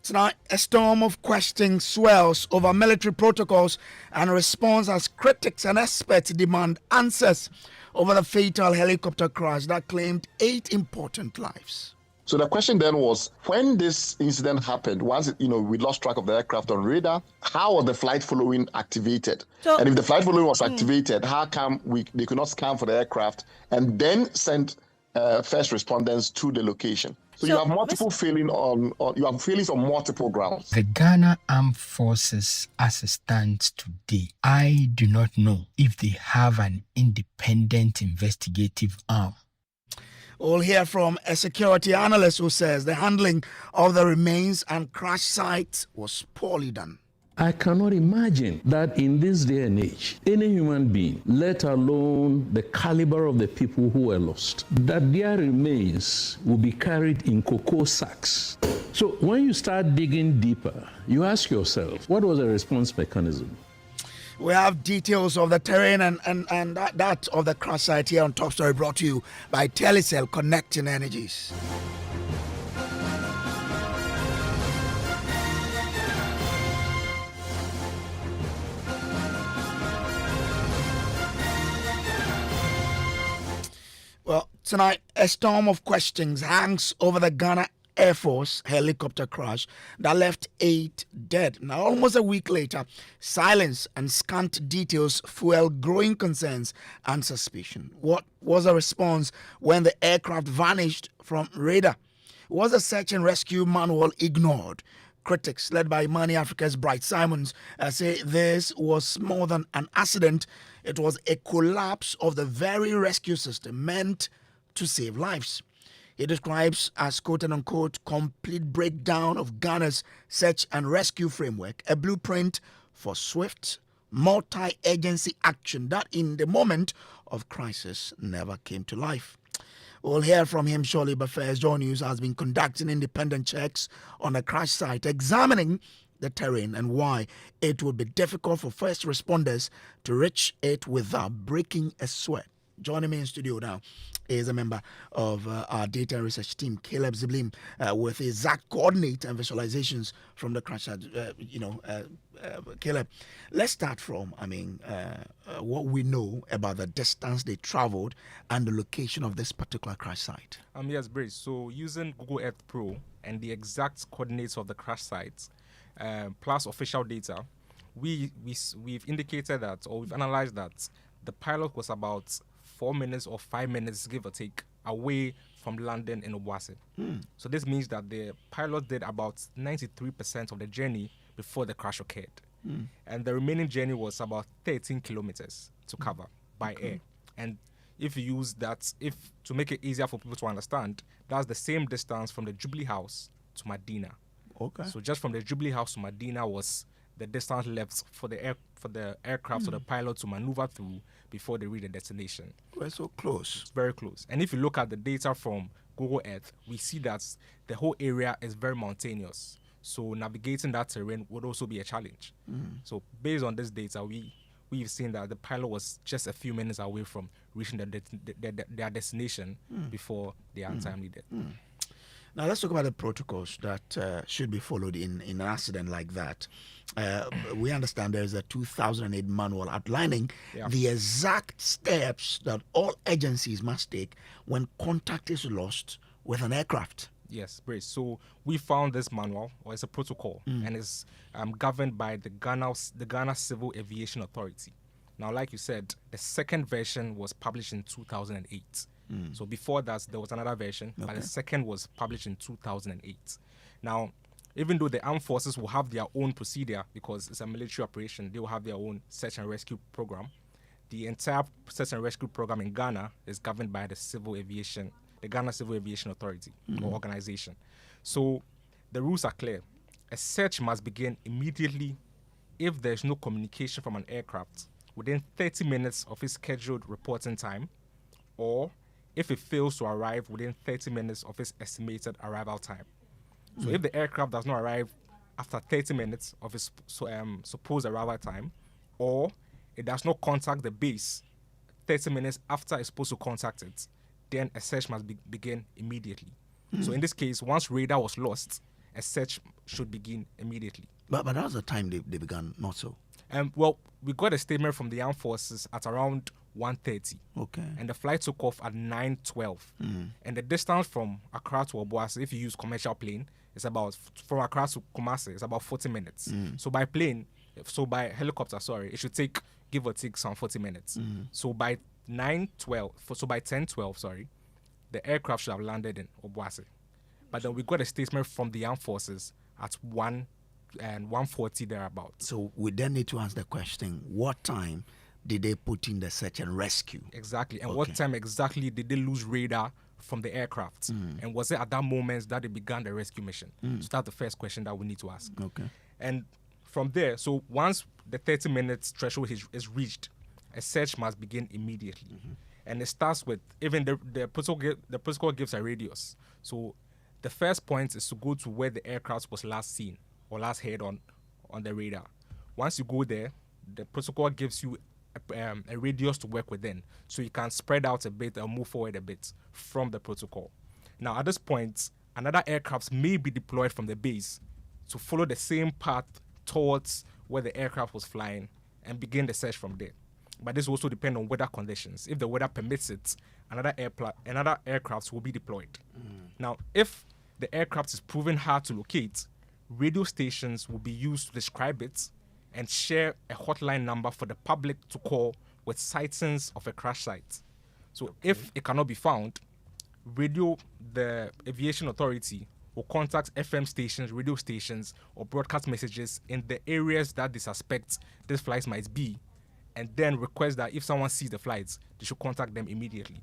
Tonight, a storm of questioning swells over military protocols and response as critics and experts demand answers over the fatal helicopter crash that claimed 8 important lives. So the question then was, when this incident happened, once we lost track of the aircraft on radar, how was the flight following activated? And if the flight following was activated, how come they could not scan for the aircraft and then send first responders to the location? So you have multiple failings on multiple grounds. The Ghana Armed Forces, as it stands today, I do not know if they have an independent investigative arm. We'll hear from a security analyst who says the handling of the remains and crash site was poorly done. I cannot imagine that in this day and age, any human being, let alone the caliber of the people who were lost, that their remains will be carried in cocoa sacks. So when you start digging deeper, you ask yourself, what was the response mechanism? We have details of the terrain and that of the crash site here on Top Story, brought to you by Telecel Connecting Energies. Well, tonight, a storm of questions hangs over the Ghana Air Force helicopter crash that left 8 dead. Now, almost a week later, silence and scant details fuel growing concerns and suspicion. What was the response when the aircraft vanished from radar? Was the search and rescue manual ignored? Critics, led by Money Africa's Bright Simons, say this was more than an accident. It was a collapse of the very rescue system meant to save lives. He describes as quote-unquote complete breakdown of Ghana's search and rescue framework, a blueprint for swift, multi-agency action that in the moment of crisis never came to life. We'll hear from him shortly, but first, Joy News has been conducting independent checks on the crash site, examining the terrain and why it would be difficult for first responders to reach it without breaking a sweat. Joining me in studio now is a member of our data and research team, Caleb Ziblim, with exact coordinate and visualizations from the crash site. Caleb, let's start from, what we know about the distance they traveled and the location of this particular crash site. Yes, Brace. So using Google Earth Pro and the exact coordinates of the crash site, plus official data, we've indicated that, or we've analyzed that the pilot was about 4 minutes or 5 minutes, give or take, away from landing in Obuasi. So this means that the pilot did about 93% of the journey before the crash occurred. And the remaining journey was about 13 kilometers to cover by air. And if you use that, to make it easier for people to understand, that's the same distance from the Jubilee House to Medina. Okay. So just from the Jubilee House to Medina was the distance left for the aircraft or the pilot to maneuver through before they reach the destination. We're so close. It's very close. And if you look at the data from Google Earth, we see that the whole area is very mountainous. So navigating that terrain would also be a challenge. So based on this data, we've seen that the pilot was just a few minutes away from reaching their destination before they untimely death. Now let's talk about the protocols that should be followed in an accident like that. We understand there is a 2008 manual outlining the exact steps that all agencies must take when contact is lost with an aircraft. Yes, Brace. So we found this manual, or it's a protocol, and it's governed by the Ghana Civil Aviation Authority. Now, like you said, the second version was published in 2008. So before that, there was another version, but the second was published in 2008. Now, even though the armed forces will have their own procedure because it's a military operation, they will have their own search and rescue program. The entire search and rescue program in Ghana is governed by the Ghana Civil Aviation Authority or organization. So the rules are clear. A search must begin immediately if there's no communication from an aircraft within 30 minutes of its scheduled reporting time, or if it fails to arrive within 30 minutes of its estimated arrival time. So if the aircraft does not arrive after 30 minutes of its supposed arrival time, or it does not contact the base 30 minutes after it's supposed to contact it, then a search must begin immediately. So in this case, once radar was lost, a search should begin immediately. But that was the time they began, not so. Well, we got a statement from the armed forces at around 1:30. Okay. And the flight took off at 9:12. And the distance from Accra to Obuasi, if you use commercial plane, it's about, from Accra to Kumasi, it's about 40 minutes. So by helicopter, it should take, give or take, some 40 minutes. So by 10:12, the aircraft should have landed in Obuasi. But then we got a statement from the armed forces at 1:40 thereabouts. So we then need to answer the question, what time did they put in the search and rescue? Exactly. And what time exactly did they lose radar from the aircraft? And was it at that moment that they began the rescue mission? So that's the first question that we need to ask. Okay. And from there, so once the 30 minutes threshold is reached, a search must begin immediately. And it starts with, even the protocol gives a radius. So the first point is to go to where the aircraft was last seen or last heard on the radar. Once you go there, the protocol gives you a radius to work within, so you can spread out a bit or move forward a bit from the protocol. Now, at this point, another aircraft may be deployed from the base to follow the same path towards where the aircraft was flying and begin the search from there. But this also depends on weather conditions. If the weather permits it, another aircraft will be deployed. Now, if the aircraft is proven hard to locate, radio stations will be used to describe it and share a hotline number for the public to call with sightings of a crash site. So if it cannot be found, the aviation authority will contact FM stations, radio stations, or broadcast messages in the areas that they suspect these flights might be, and then request that if someone sees the flights, they should contact them immediately.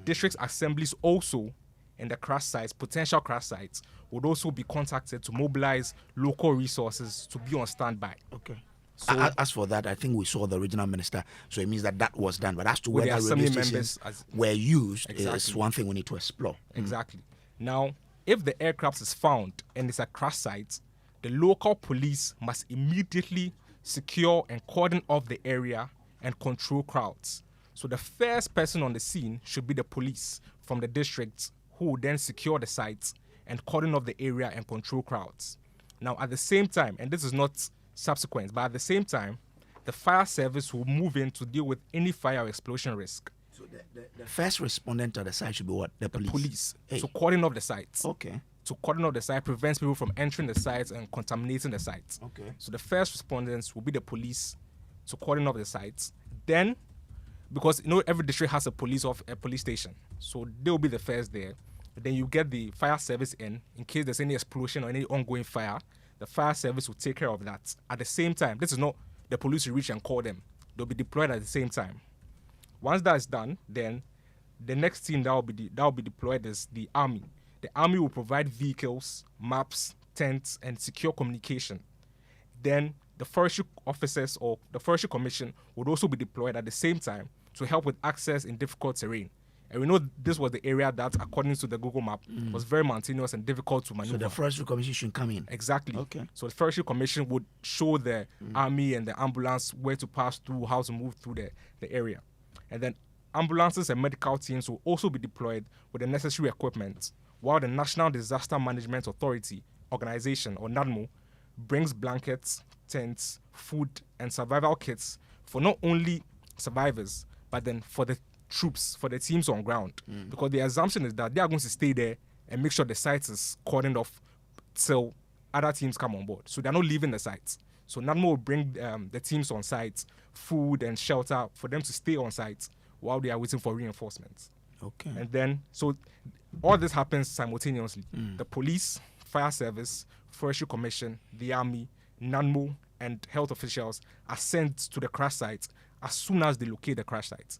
District assemblies also in the crash sites, potential crash sites, would also be contacted to mobilize local resources to be on standby. Okay. So, as for that, I think we saw the regional minister, so it means that was done. But as to with the whether assembly radio members stations were used is Exactly. one thing we need to explore. Exactly. Now, if the aircraft is found and it's a crash site, the local police must immediately secure and cordon off the area and control crowds. So the first person on the scene should be the police from the district, who will then secure the site and cordon off the area and control crowds. Now, at the same time, and this is not subsequent, but at the same time, the fire service will move in to deal with any fire or explosion risk. So the first respondent to the site should be what? The police. Police. Hey. So cordon off the sites. Okay. To cordon off the site prevents people from entering the sites and contaminating the sites. Okay. So the first respondents will be the police to cordon off the sites. Then, because every district has a police station, so they will be the first there. Then you get the fire service in case there's any explosion or any ongoing fire. The fire service will take care of that. At the same time, this is not the police will reach and call them. They'll be deployed at the same time. Once that's done, then the next team that will be deployed is the army. The army will provide vehicles, maps, tents, and secure communication. Then the forestry officers or the forestry commission would also be deployed at the same time to help with access in difficult terrain. And we know this was the area that, according to the Google map, was very mountainous and difficult to maneuver. So the forestry commission should come in. Exactly. Okay. So the forestry commission would show the army and the ambulance where to pass through, how to move through the area. And then ambulances and medical teams will also be deployed with the necessary equipment, while the National Disaster Management Authority organization, or NADMO, brings blankets, tents, food, and survival kits for not only survivors, but then for the troops, for the teams on ground. Because the assumption is that they are going to stay there and make sure the site is cordoned off till other teams come on board. So they're not leaving the site. So NADMO will bring the teams on site, food and shelter for them to stay on site while they are waiting for reinforcements. Okay. And then, so all this happens simultaneously. The police, fire service, forestry commission, the army, NADMO, and health officials are sent to the crash site as soon as they locate the crash site.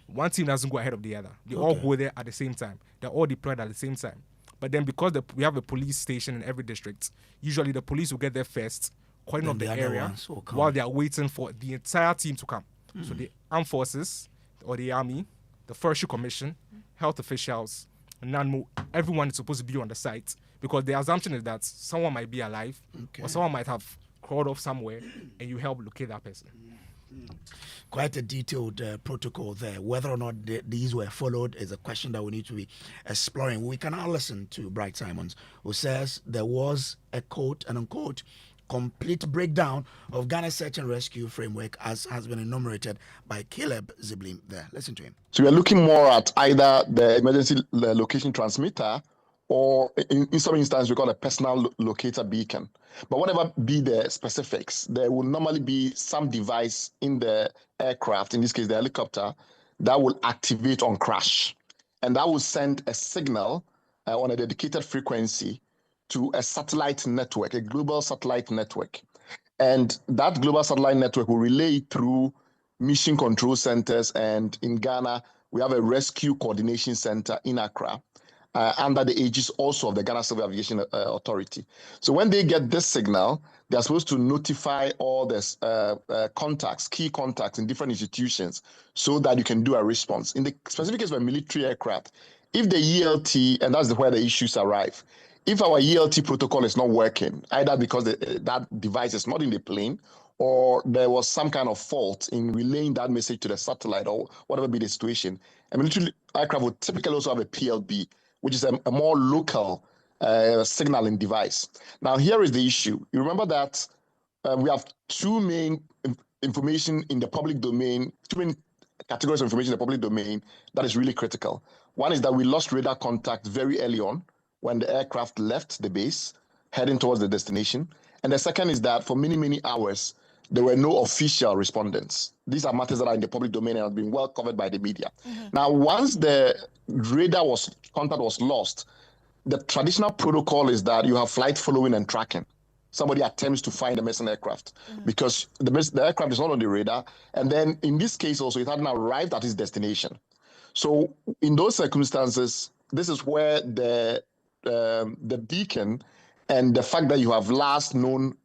One team doesn't go ahead of the other. They all go there at the same time. They're all deployed at the same time. But then because we have a police station in every district, usually the police will get there first, cordon off the area while they are waiting for the entire team to come. So the armed forces or the army, the forestry commission, health officials, NADMO, everyone is supposed to be on the site, because the assumption is that someone might be alive or someone might have crawled off somewhere and you help locate that person. Quite a detailed protocol there. Whether or not these were followed is a question that we need to be exploring. We can now listen to Bright Simons, who says there was a quote and unquote complete breakdown of Ghana's search and rescue framework as has been enumerated by Caleb Ziblim there. Listen to him. So we are looking more at either the emergency location transmitter or in some instances we call a personal locator beacon. But whatever be the specifics, there will normally be some device in the aircraft, in this case the helicopter, that will activate on crash. And that will send a signal on a dedicated frequency to a satellite network, a global satellite network. And that global satellite network will relay through mission control centers. And in Ghana, we have a rescue coordination center in Accra under the aegis also of the Ghana Civil Aviation Authority. So when they get this signal, they're supposed to notify all the contacts, key contacts in different institutions so that you can do a response. In the specific case of a military aircraft, if the ELT, and that's where the issues arrive, if our ELT protocol is not working, either because that device is not in the plane or there was some kind of fault in relaying that message to the satellite or whatever be the situation, a military aircraft would typically also have a PLB, which is a more local signaling device. Now, here is the issue. You remember that we have two main information in the public domain, two main categories of information in the public domain that is really critical. One is that we lost radar contact very early on when the aircraft left the base, heading towards the destination. And the second is that for many, many hours, there were no official respondents. These are matters that are in the public domain and have been well covered by the media. Now, once the radar contact was lost, the traditional protocol is that you have flight following and tracking. Somebody attempts to find the missing aircraft because the aircraft is not on the radar. And then in this case also, it hadn't arrived at its destination. So in those circumstances, this is where the beacon and the fact that you have last known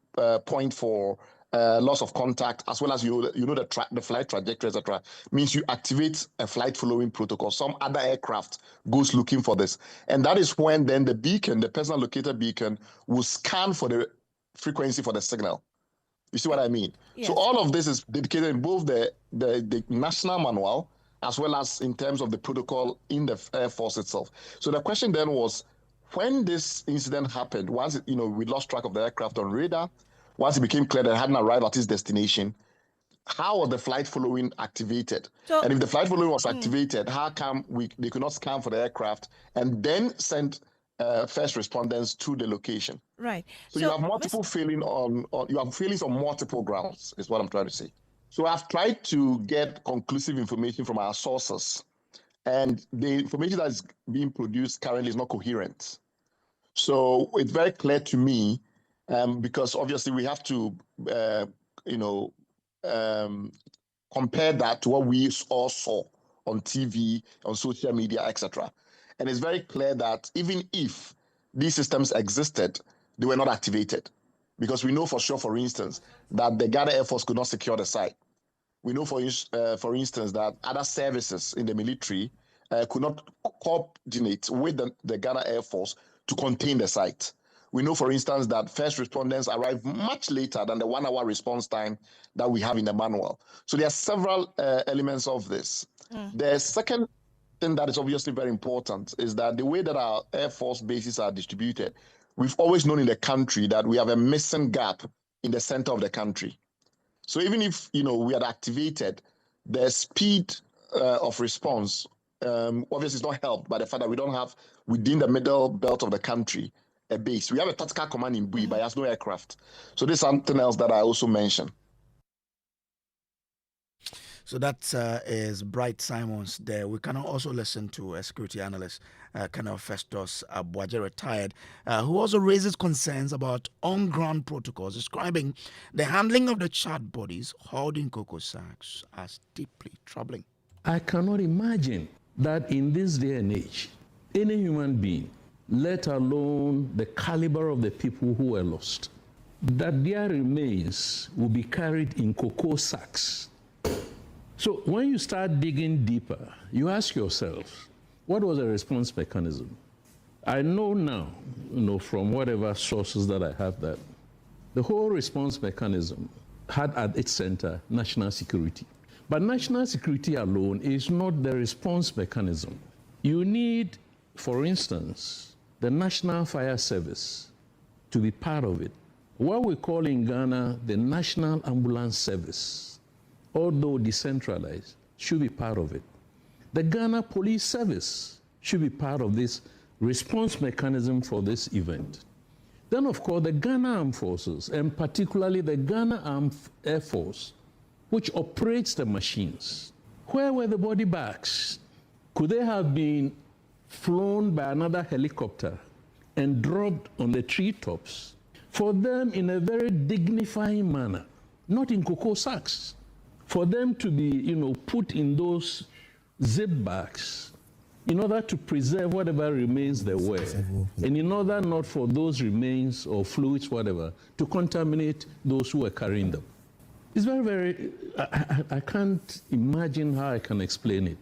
point for loss of contact, as well as the flight trajectory, etc., means you activate a flight following protocol. Some other aircraft goes looking for this, and that is when then the beacon, the personal locator beacon, will scan for the frequency for the signal. You see what I mean? Yes. So all of this is dedicated in both the national manual as well as in terms of the protocol in the Air Force itself. So the question then was, when this incident happened, once we lost track of the aircraft on radar, once it became clear that it hadn't arrived at its destination, how was the flight following activated? And if the flight following was activated, how come they could not scan for the aircraft and then send first respondents to the location? Right. So you have multiple failings on multiple grounds, is what I'm trying to say. So I've tried to get conclusive information from our sources, and the information that is being produced currently is not coherent. So it's very clear to me, because obviously we have to, compare that to what we all saw on TV, on social media, etc. And it's very clear that even if these systems existed, they were not activated. Because we know for sure, for instance, that the Ghana Air Force could not secure the site. We know, for instance, that other services in the military could not coordinate with the Ghana Air Force to contain the site. We know, for instance, that first respondents arrive much later than the 1 hour response time that we have in the manual. So there are several elements of this. The second thing that is obviously very important is that the way that our Air Force bases are distributed, we've always known in the country that we have a missing gap in the center of the country. So even if we had activated, the speed of response obviously is not helped by the fact that we don't have within the middle belt of the country a base. We have a tactical command in Bui, but it has no aircraft. So there's something else that I also mentioned. So that is Bright Simons there. We can also listen to a security analyst, Colonel Festus Abuaje, retired, who also raises concerns about on-ground protocols, describing the handling of the charred bodies holding cocoa sacks as deeply troubling. I cannot imagine that in this day and age, any human being, let alone the caliber of the people who were lost, that their remains will be carried in cocoa sacks. So when you start digging deeper, you ask yourself, what was the response mechanism? I know now, from whatever sources that I have, that the whole response mechanism had at its center national security. But national security alone is not the response mechanism. You need, for instance, the National Fire Service to be part of it. What we call in Ghana the National Ambulance Service, although decentralized, should be part of it. The Ghana Police Service should be part of this response mechanism for this event. Then, of course, the Ghana Armed Forces, and particularly the Ghana Armed Air Force, which operates the machines. Where were the body bags? Could they have been flown by another helicopter and dropped on the treetops for them in a very dignifying manner, not in cocoa sacks, for them to be, put in those zip bags in order to preserve whatever remains there were, and in order not for those remains or fluids, whatever, to contaminate those who were carrying them. It's very, very, I can't imagine how I can explain it.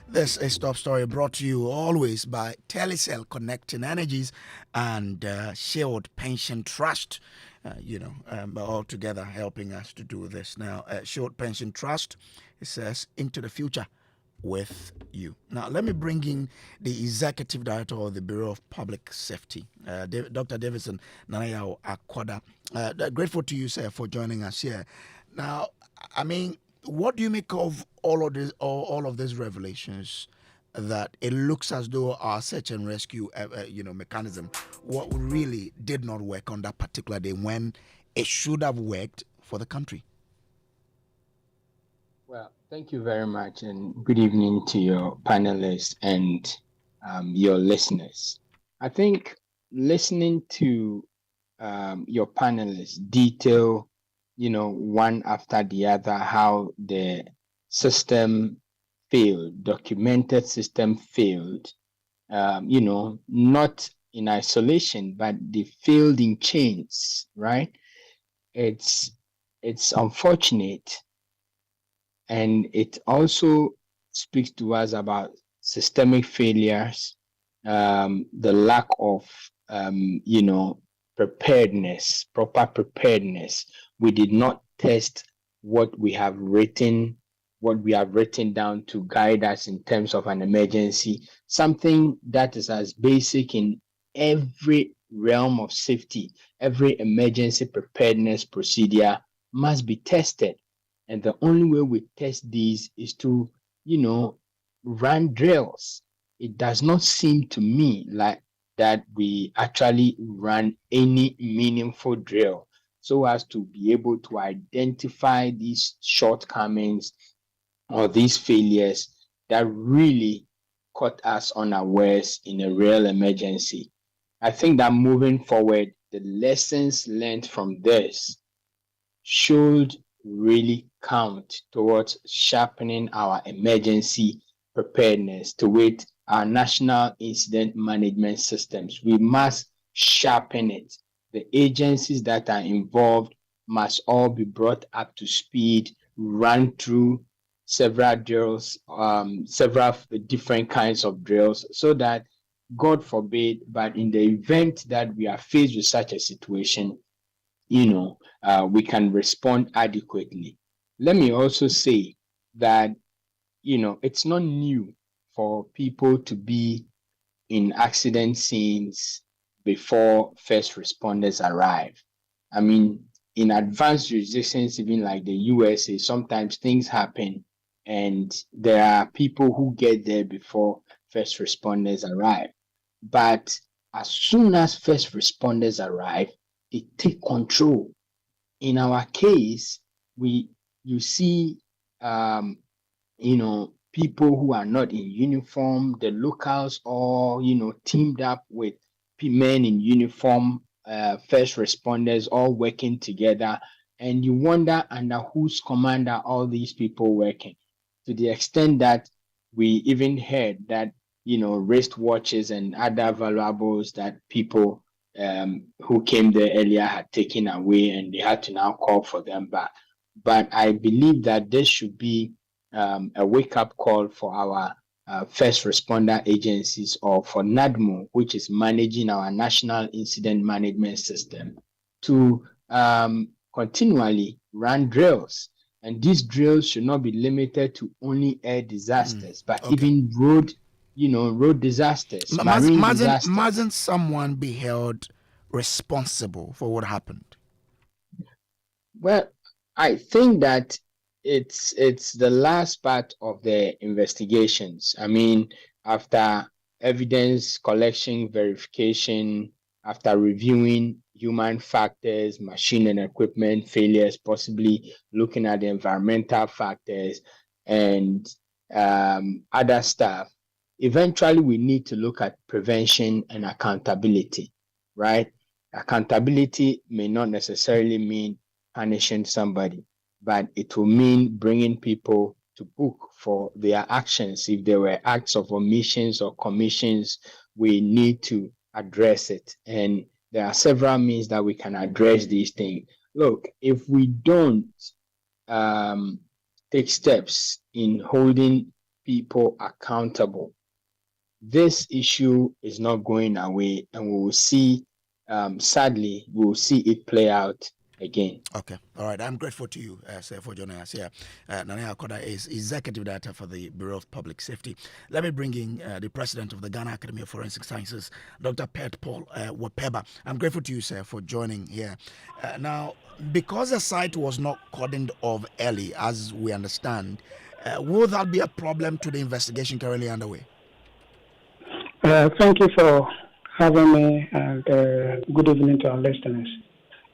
This is Top Story, brought to you always by Telecel Connecting Energies and Shield Pension Trust. All together helping us to do this. Now, Shield Pension Trust, it says, into the future with you. Now, let me bring in the Executive Director of the Bureau of Public Safety, Dr. Davidson Nanayao Akwada. Grateful to you, sir, for joining us here. Now, what do you make of all of these revelations that it looks as though our search and rescue mechanism what really did not work on that particular day when it should have worked for the country? Well, thank you very much, and good evening to your panelists and your listeners. I think listening to your panelists detail one after the other, how the system failed, documented system failed, not in isolation, but they failed in chains, right? It's unfortunate. And it also speaks to us about systemic failures, the lack of, preparedness, proper preparedness. We did not test what we have written down to guide us in terms of an emergency, something that is as basic in every realm of safety. Every emergency preparedness procedure must be tested. And the only way we test these is to, run drills. It does not seem to me like that we actually run any meaningful drill so as to be able to identify these shortcomings or these failures that really caught us unawares in a real emergency. I think that moving forward, the lessons learned from this should really count towards sharpening our emergency preparedness, to wit, our national incident management systems. We must sharpen it. The agencies that are involved must all be brought up to speed, run through several drills, several different kinds of drills, so that, God forbid, but in the event that we are faced with such a situation, we can respond adequately. Let me also say that, it's not new for people to be in accident scenes before first responders arrive. In advanced jurisdictions, even like the USA, sometimes things happen and there are people who get there before first responders arrive. But as soon as first responders arrive, they take control. In our case, you see, people who are not in uniform, the locals all, teamed up with men in uniform, first responders all working together. And you wonder under whose command are all these people working, to the extent that we even heard that, wristwatches and other valuables that people who came there earlier had taken away, and they had to now call for them back. But I believe that this should be a wake-up call for our first responder agencies, or for NADMO, which is managing our National Incident Management System, to continually run drills. And these drills should not be limited to only air disasters, but even road disasters, marine disasters. Mustn't someone be held responsible for what happened? Well, I think that it's the last part of the investigations. I mean, after evidence collection, verification, after reviewing human factors, machine and equipment failures, possibly looking at the environmental factors and other stuff, eventually we need to look at prevention and accountability, right? Accountability may not necessarily mean punishing somebody, but it will mean bringing people to book for their actions. If there were acts of omissions or commissions, we need to address it. And there are several means that we can address these things. Look, if we don't take steps in holding people accountable, this issue is not going away, and we will see, sadly, we will see it play out again. Okay. All right. I'm grateful to you, sir, for joining us here. Nana Akoda is Executive Director for the Bureau of Public Safety. Let me bring in the President of the Ghana Academy of Forensic Sciences, Dr. Pet Paul Wapeba. I'm grateful to you, sir, for joining here. Now, because the site was not cordoned off early, as we understand, will that be a problem to the investigation currently underway? Thank you for having me, and good evening to our listeners.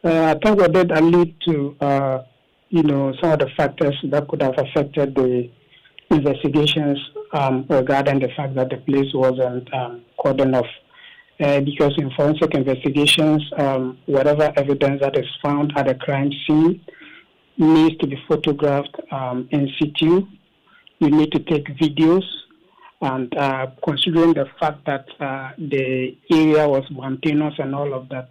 I think we did allude to, some of the factors that could have affected the investigations regarding the fact that the place wasn't cordoned off. Because in forensic investigations, whatever evidence that is found at a crime scene needs to be photographed in situ. You need to take videos. And considering the fact that the area was mountainous and all of that,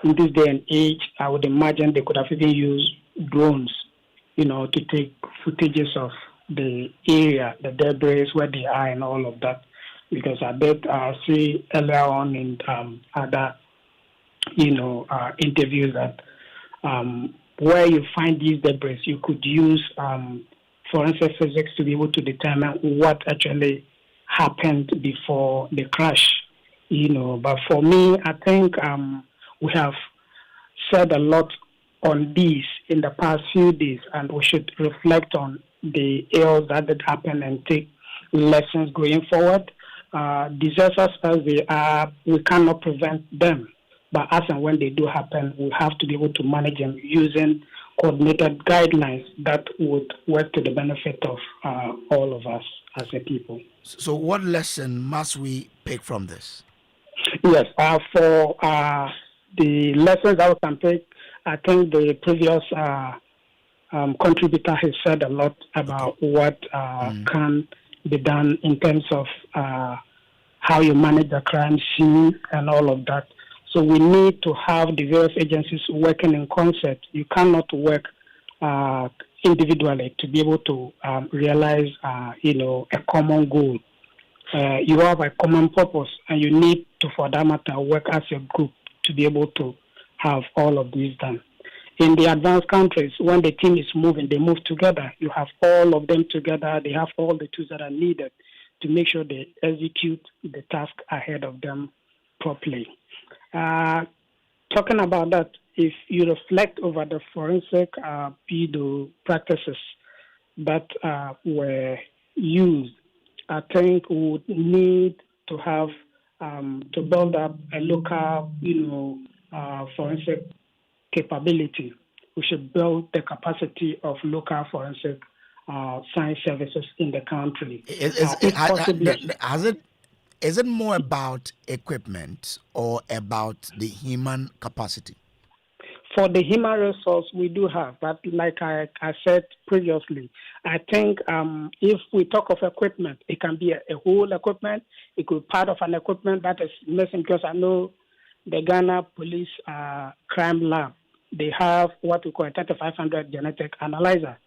in this day and age, I would imagine they could have even used drones, to take footages of the area, the debris, where they are, and all of that. Because I bet see earlier on in other, interviews that where you find these debris, you could use forensic physics to be able to determine what actually happened before the crash, But for me, I think we have said a lot on this in the past few days, and we should reflect on the ills that did happen and take lessons going forward. Disasters as they are, we cannot prevent them, but as and when they do happen, we have to be able to manage them using coordinated guidelines that would work to the benefit of all of us as a people. So what lesson must we pick from this? Yes, for the lessons that we can take, I think the previous contributor has said a lot about what can be done in terms of how you manage the crime scene and all of that. So we need to have the various agencies working in concert. You cannot work individually to be able to realize, a common goal. You have a common purpose, and you need to, for that matter, work as a group to be able to have all of these done. In the advanced countries, when the team is moving, they move together. You have all of them together. They have all the tools that are needed to make sure they execute the task ahead of them properly. Talking about that, if you reflect over the forensic practices that were used, I think we would need to have to build up a local, forensic capability. We should build the capacity of local forensic science services in the country. Is it more about equipment or about the human capacity? For the human resource, we do have, but like I said previously, I think if we talk of equipment, it can be a whole equipment. It could be part of an equipment that is missing, because I know the Ghana Police Crime Lab, they have what we call a 3500 genetic analyzer.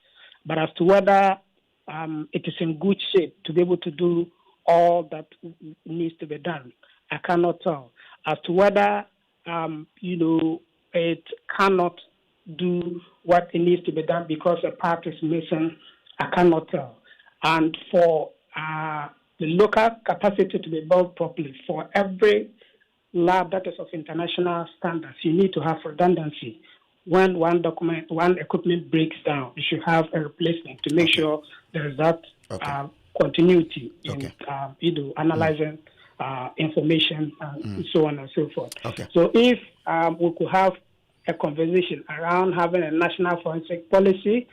But as to whether it is in good shape to be able to do all that needs to be done, I cannot tell. As to whether, it cannot do what it needs to be done because a part is missing, I cannot tell. And for the local capacity to be built properly, for every lab that is of international standards, you need to have redundancy. When one equipment breaks down, you should have a replacement to make sure there is that continuity in analyzing information and so on and so forth. So if we could have a conversation around having a national forensic policy,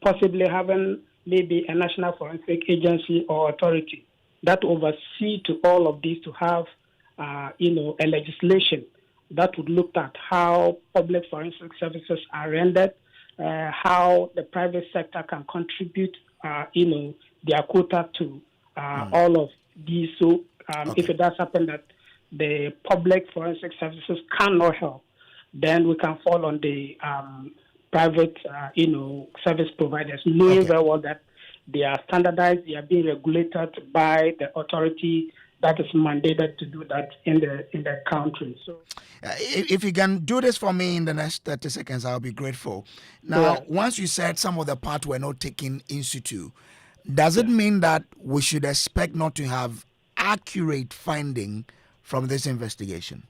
possibly having maybe a national forensic agency or authority that oversee to all of these, to have a legislation that would look at how public forensic services are rendered, how the private sector can contribute, their quota to all of these. So if it does happen that the public forensic services cannot help, then we can fall on the private, service providers, knowing very well that they are standardized, they are being regulated by the authority that is mandated to do that in the country. So, if you can do this for me in the next 30 seconds, I'll be grateful. Now, once you said some of the parts were not taken in situ, does it mean that we should expect not to have accurate finding from this investigation?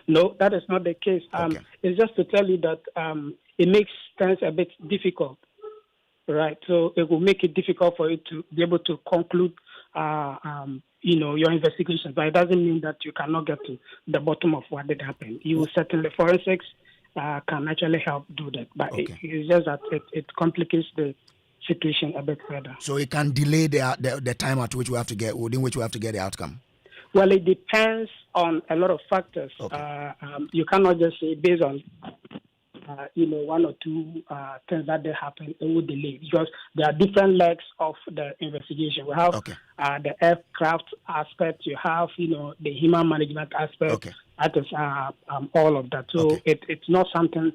No, that is not the case. It's just to tell you that it makes things a bit difficult, right? So it will make it difficult for you to be able to conclude your investigation, but it doesn't mean that you cannot get to the bottom of what did happen. Certainly, forensics can actually help do that, but it's just that it complicates the situation a bit further. So it can delay the time at which we have to get the outcome. Well, it depends on a lot of factors. You cannot just say based on one or two things that they happen, it will delay, because there are different legs of the investigation. We have the aircraft aspect, you have the human management aspect. That is all of that. So it's not something.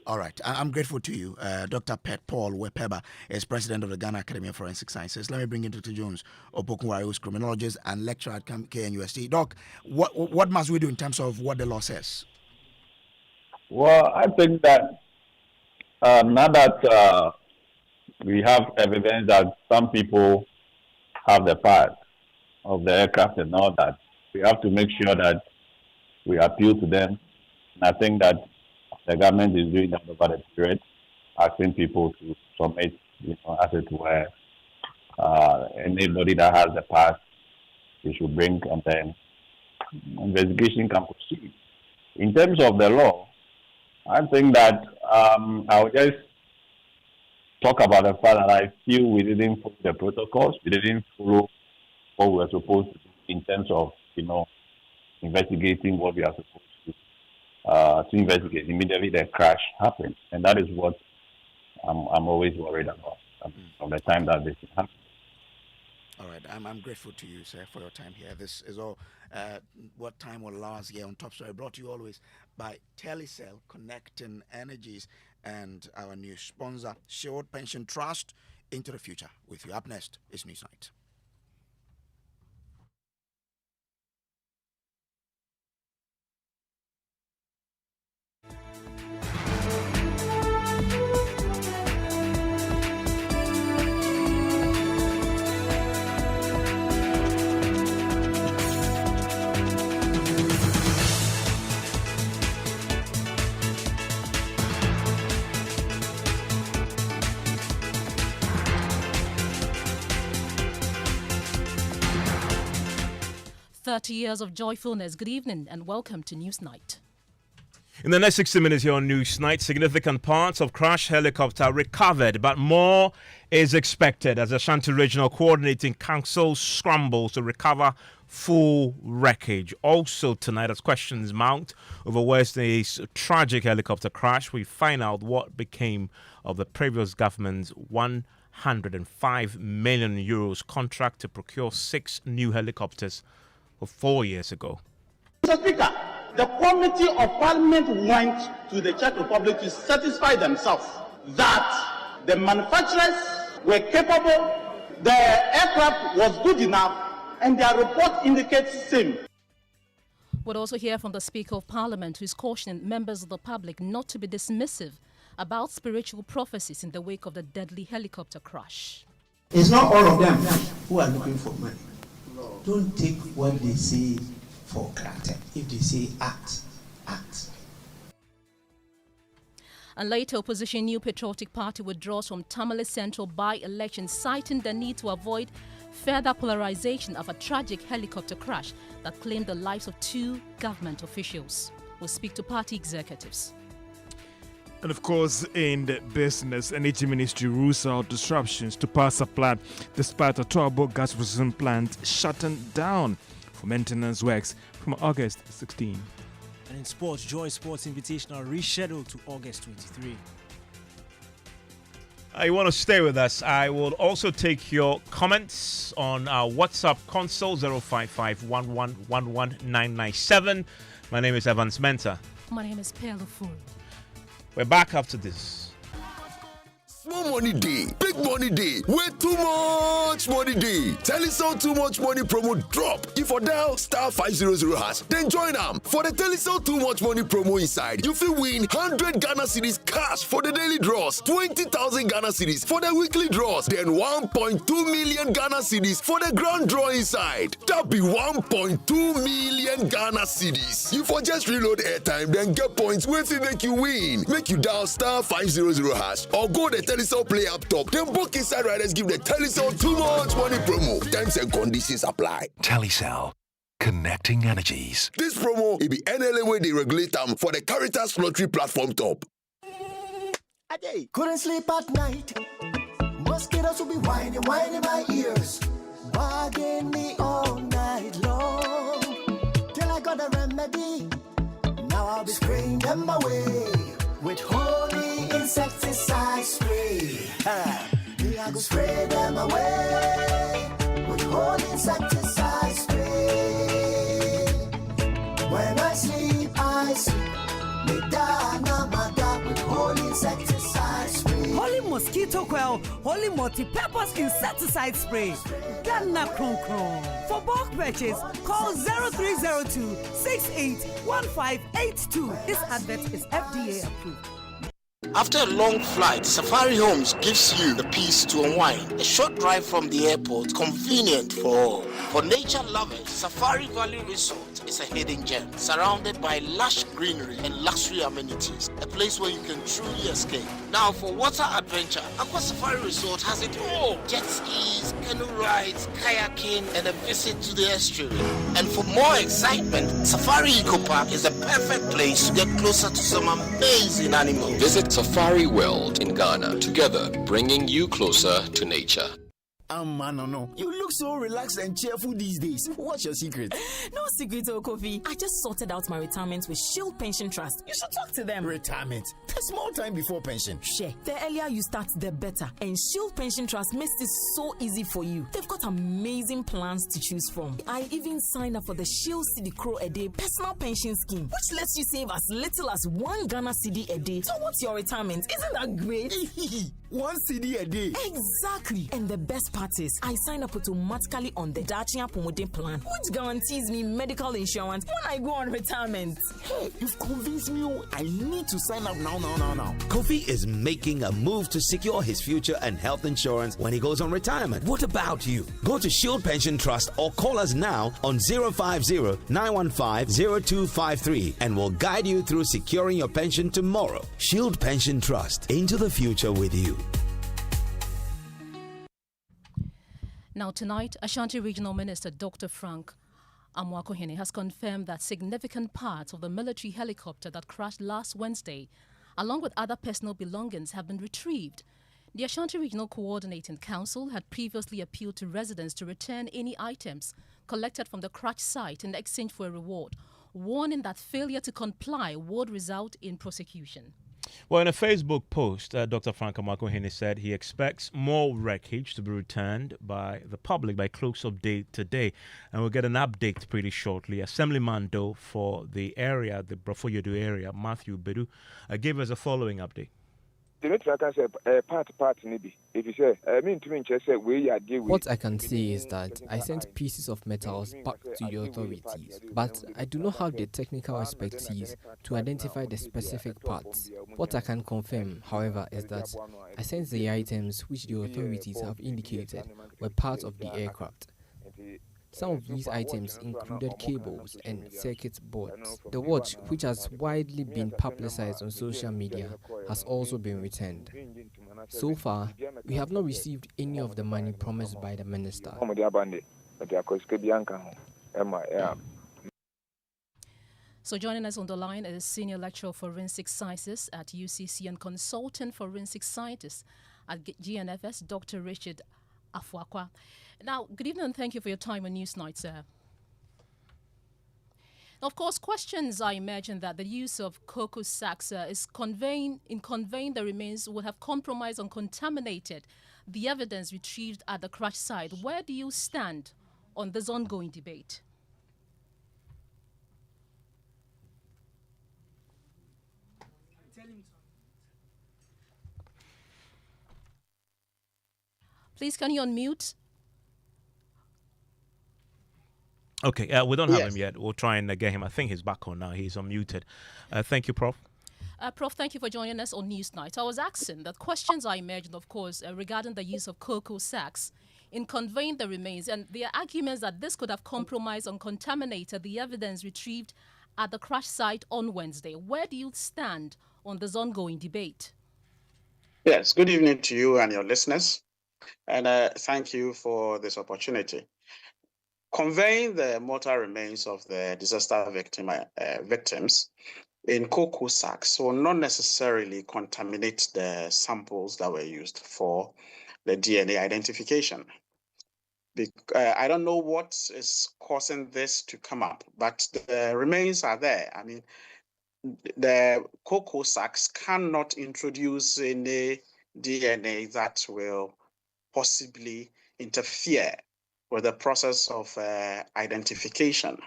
All right. I'm grateful to you. Dr. Pet Paul Wepeba is president of the Ghana Academy of Forensic Sciences. Let me bring in Dr. Jones Opokunwari, who's criminologist and lecturer at KNUST. Doc, what must we do in terms of what the law says? Well, I think that now that we have evidence that some people have the part of the aircraft and all that, we have to make sure that we appeal to them. And I think that the government is doing that over the period, asking people to submit, as it were, anybody that has the part, they should bring, and then investigation can proceed. In terms of the law, I think that I'll just talk about the fact that I feel we didn't follow the protocols. We didn't follow what we were supposed to do in terms of, investigating what we are supposed to investigate immediately the crash happened. And that is what I'm always worried about from the time that this happened. All right. I'm grateful to you, sir, for your time here. This is all what time will allow us here on Top Story, brought to you always by Telecel, Connecting Energies, and our new sponsor, Shield Pension Trust, into the future. With you up next is Newsnight. Years of joyfulness. Good evening and welcome to Newsnight. In the next 60 minutes here on Newsnight, significant parts of crashed helicopter recovered, but more is expected as the Ashanti Regional Coordinating Council scrambles to recover full wreckage. Also tonight, as questions mount over Wednesday's tragic helicopter crash, we find out what became of the previous government's 105 million euros contract to procure 6 new helicopters 4 years ago. Mr. Speaker, the Committee of Parliament went to the Czech Republic to satisfy themselves that the manufacturers were capable, the aircraft was good enough, and their report indicates same. We'll also hear from the Speaker of Parliament, who is cautioning members of the public not to be dismissive about spiritual prophecies in the wake of the deadly helicopter crash. It's not all of them who are looking for money. Don't take what they say for granted. If they say act, act. And later, opposition New Patriotic Party withdraws from Tamale Central by-election, citing the need to avoid further polarization of a tragic helicopter crash that claimed the lives of 2 government officials. We'll speak to party executives. And of course, in the business, Energy Ministry rules out disruptions to power supply despite a Turbo gas processing plant shutting down for maintenance works from August 16. And in sports, Joy Sports Invitational rescheduled to August 23. You want to stay with us? I will also take your comments on our WhatsApp console 055-1111-997. My name is Evans Mensah. My name is Ofori. We're back after this. Small money day, big money day, way too much money day. Telecel Too Much Money promo drop. If for dial *500#, then join them for the Telecel Too Much Money promo inside. You feel win 100 Ghana cedis cash for the daily draws, 20,000 Ghana cedis for the weekly draws, then 1.2 million Ghana cedis for the grand draw inside. That be 1.2 million Ghana cedis. You for just reload airtime, then get points wey fit make you win. Make you dial *500# or go the Telecel Play up top. Then book inside riders give the Telecel Too Much Money promo. Terms and conditions apply. Telecel, connecting energies. This promo will be NLA way they regulate them for the Caritas Lottery platform top. Ade. Couldn't sleep at night. Mosquitoes will be whining my ears. Bugging me all night long. Till I got a remedy. Now I'll be spraying them away with holy insecticide spray. I go spray them away with holy insecticide spray. When I sleep, me dana mada with holy insecticide spray. Holy mosquito coil, holy multi-purpose insecticide spray. Ghana Kron Kron. For bulk purchase, call 0302 681582. This advert is FDA approved. After a long flight, Safari Homes gives you the peace to unwind. A short drive from the airport, convenient for all. For nature lovers, Safari Valley Resort is a hidden gem, surrounded by lush greenery and luxury amenities. A place where you can truly escape. Now, for water adventure, Aqua Safari Resort has it all. Jet skis, canoe rides, kayaking, and a visit to the estuary. And for more excitement, Safari Eco Park is the perfect place to get closer to some amazing animals. Visit Safari World in Ghana, together bringing you closer to nature. No. You look so relaxed and cheerful these days. What's your secret? No secret, Kofi. I just sorted out my retirement with Shield Pension Trust. You should talk to them. Retirement? There's more time before pension. Share. The earlier you start, the better. And Shield Pension Trust makes it so easy for you. They've got amazing plans to choose from. I even signed up for the Shield Cedi Crow a Day personal pension scheme, which lets you save as little as 1 Ghana cedi a day towards your retirement. Isn't that great? 1 cedi a day. Exactly. And the best part is, I sign up automatically on the Dachia Pomoden plan, which guarantees me medical insurance when I go on retirement. Hey, you've convinced me. I need to sign up now. Kofi is making a move to secure his future and health insurance when he goes on retirement. What about you? Go to Shield Pension Trust or call us now on 050-915-0253 and we'll guide you through securing your pension tomorrow. Shield Pension Trust, into the future with you. Now tonight, Ashanti Regional Minister Dr. Frank Amwakohene has confirmed that significant parts of the military helicopter that crashed last Wednesday, along with other personal belongings, have been retrieved. The Ashanti Regional Coordinating Council had previously appealed to residents to return any items collected from the crash site in exchange for a reward, warning that failure to comply would result in prosecution. Well, in a Facebook post, Dr. Frank Amakohene said he expects more wreckage to be returned by the public by close of day today. And we'll get an update pretty shortly. Assemblyman, though, for the area, the Brofoyodo area, Matthew Bedu, gave us a following update. What I can say is that I sent pieces of metals back to the authorities, but I do not have the technical expertise to identify the specific parts. What I can confirm, however, is that I sent the items which the authorities have indicated were part of the aircraft. Some of these items included cables and circuit boards. The watch, which has widely been publicized on social media, has also been returned. So far, we have not received any of the money promised by the minister. So joining us on the line is Senior Lecturer of Forensic Sciences at UCC and Consultant Forensic Scientist at GNFS, Dr. Richard Afuakwa. Now, good evening and thank you for your time on Newsnight, sir. Of course, questions I imagine that the use of cocoa sacks is conveying the remains would have compromised and contaminated the evidence retrieved at the crash site. Where do you stand on this ongoing debate? Please, can you unmute? Okay, we don't have him yet. We'll try and get him. I think he's back on now. He's unmuted. Thank you, Prof. Prof, thank you for joining us on Newsnight. I was asking that questions I imagine, of course, regarding the use of cocoa sacks in conveying the remains, and there are arguments that this could have compromised and contaminated the evidence retrieved at the crash site on Wednesday. Where do you stand on this ongoing debate? Yes, good evening to you and your listeners, and thank you for this opportunity. Conveying the mortal remains of the disaster victims in cocoa sacks will not necessarily contaminate the samples that were used for the DNA identification. I don't know what is causing this to come up, but the remains are there. I mean, the cocoa sacks cannot introduce any DNA that will possibly interfere with the process of identification.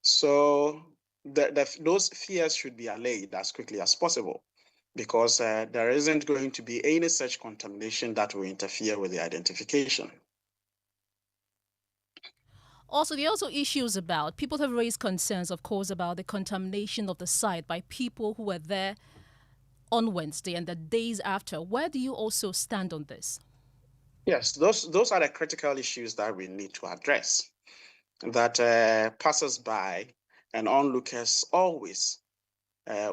So those fears should be allayed as quickly as possible, because there isn't going to be any such contamination that will interfere with the identification. Also, there are also issues about, people have raised concerns, of course, about the contamination of the site by people who were there on Wednesday and the days after. Where do you also stand on this? Yes, those are the critical issues that we need to address, that passers-by and onlookers always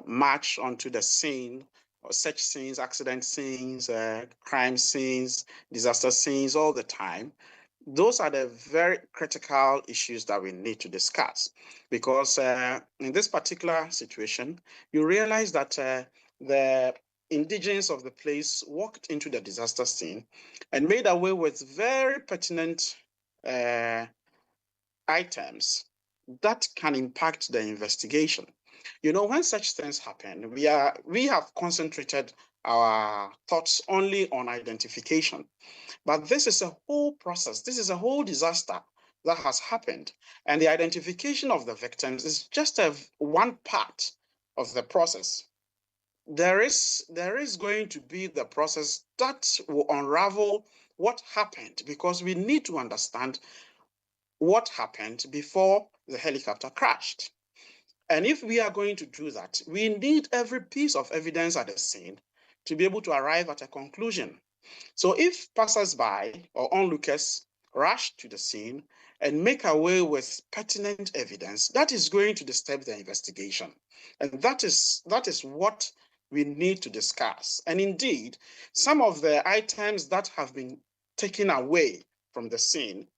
march onto the scene, or such scenes, accident scenes, crime scenes, disaster scenes all the time. Those are the very critical issues that we need to discuss, because in this particular situation, you realize that the indigents of the place walked into the disaster scene and made away with very pertinent items that can impact the investigation. You know, when such things happen, we have concentrated our thoughts only on identification. But this is a whole process. This is a whole disaster that has happened. And the identification of the victims is just one part of the process. There is going to be the process that will unravel what happened, because we need to understand what happened before the helicopter crashed. And if we are going to do that, we need every piece of evidence at the scene to be able to arrive at a conclusion. So if passers-by or onlookers rush to the scene and make away with pertinent evidence, that is going to disturb the investigation. And that is what we need to discuss. And indeed, some of the items that have been taken away from the scene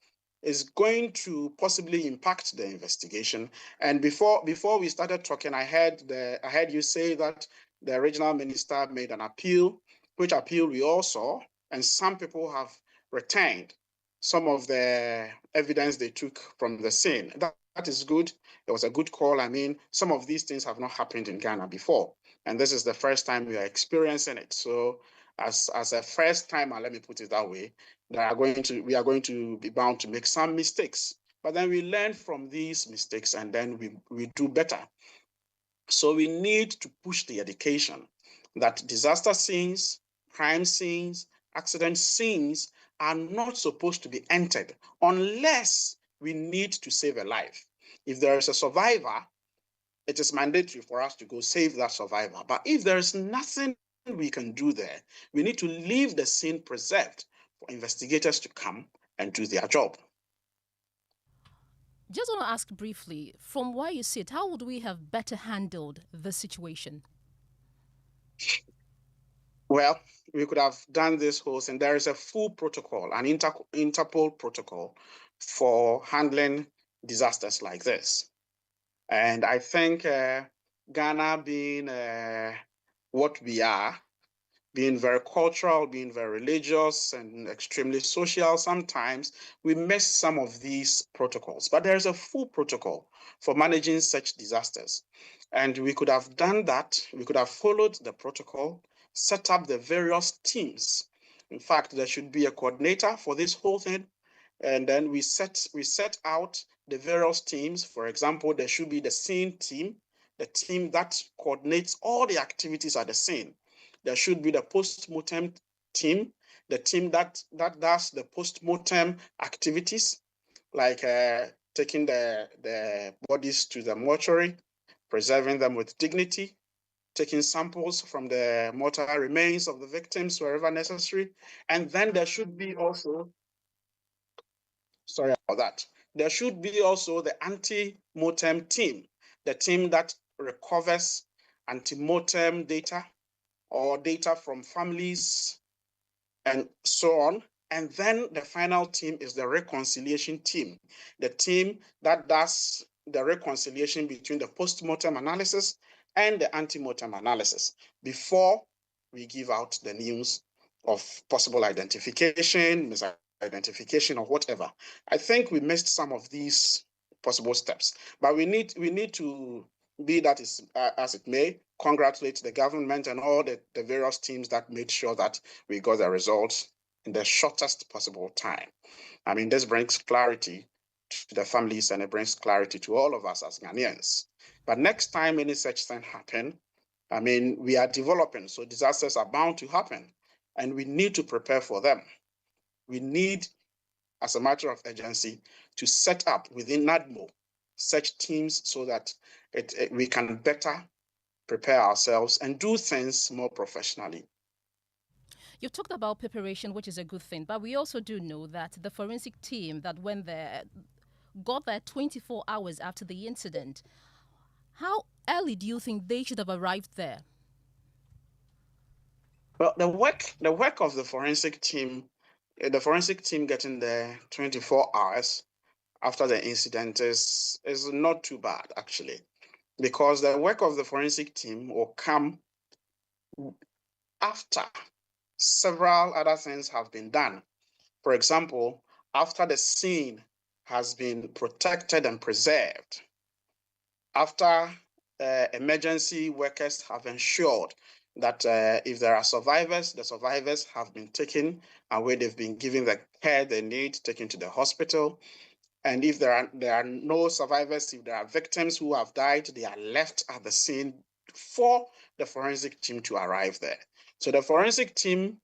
is going to possibly impact the investigation. And before we started talking, I heard you say that the regional minister made an appeal, which appeal we all saw, and some people have retained some of the evidence they took from the scene. that is good. It was a good call. I mean, some of these things have not happened in Ghana before, and this is the first time we are experiencing it. So, as a first timer, let me put it that way, we are going to be bound to make some mistakes, but then we learn from these mistakes, and then we do better. So we need to push the education that disaster scenes, crime scenes, accident scenes are not supposed to be entered unless we need to save a life. If there is a survivor, it is mandatory for us to go save that survivor. But if there is nothing we can do there, we need to leave the scene preserved for investigators to come and do their job. Just want to ask briefly, from where you sit, how would we have better handled the situation? Well, we could have done this whole thing. There is a full protocol, an Interpol protocol for handling disasters like this. And I think Ghana being what we are, being very cultural, being very religious, and extremely social, sometimes we miss some of these protocols. But there is a full protocol for managing such disasters. And we could have done that. We could have followed the protocol, set up the various teams. In fact, there should be a coordinator for this whole thing. And then we set out the various teams. For example, there should be the scene team, the team that coordinates all the activities at the scene. There should be the post-mortem team, the team that does the post-mortem activities, like taking the bodies to the mortuary, preserving them with dignity, taking samples from the mortal remains of the victims wherever necessary. And then there should be also, sorry about that, there should be also the anti-mortem team, the team that recovers anti-mortem data or data from families and so on. And then the final team is the reconciliation team, the team that does the reconciliation between the post-mortem analysis and the ante-mortem analysis before we give out the news of possible identification, misidentification, or whatever. I think we missed some of these possible steps, but we need to, be that is as it may, congratulate the government and all the various teams that made sure that we got the results in the shortest possible time. I mean, this brings clarity to the families and it brings clarity to all of us as Ghanaians. But next time any such thing happen, I mean, we are developing, so disasters are bound to happen, and we need to prepare for them. We need, as a matter of urgency, to set up within NADMO such teams so that we can better prepare ourselves and do things more professionally. You've talked about preparation, which is a good thing, but we also do know that the forensic team that went there got there 24 hours after the incident. How early do you think they should have arrived there? Well, the work of the forensic team getting there 24 hours after the incident is not too bad, actually, because the work of the forensic team will come after several other things have been done. For example, after the scene has been protected and preserved, after emergency workers have ensured that if there are survivors, the survivors have been taken away, they've been given the care they need, taken to the hospital. And if there are no survivors, if there are victims who have died, they are left at the scene for the forensic team to arrive there. So the forensic team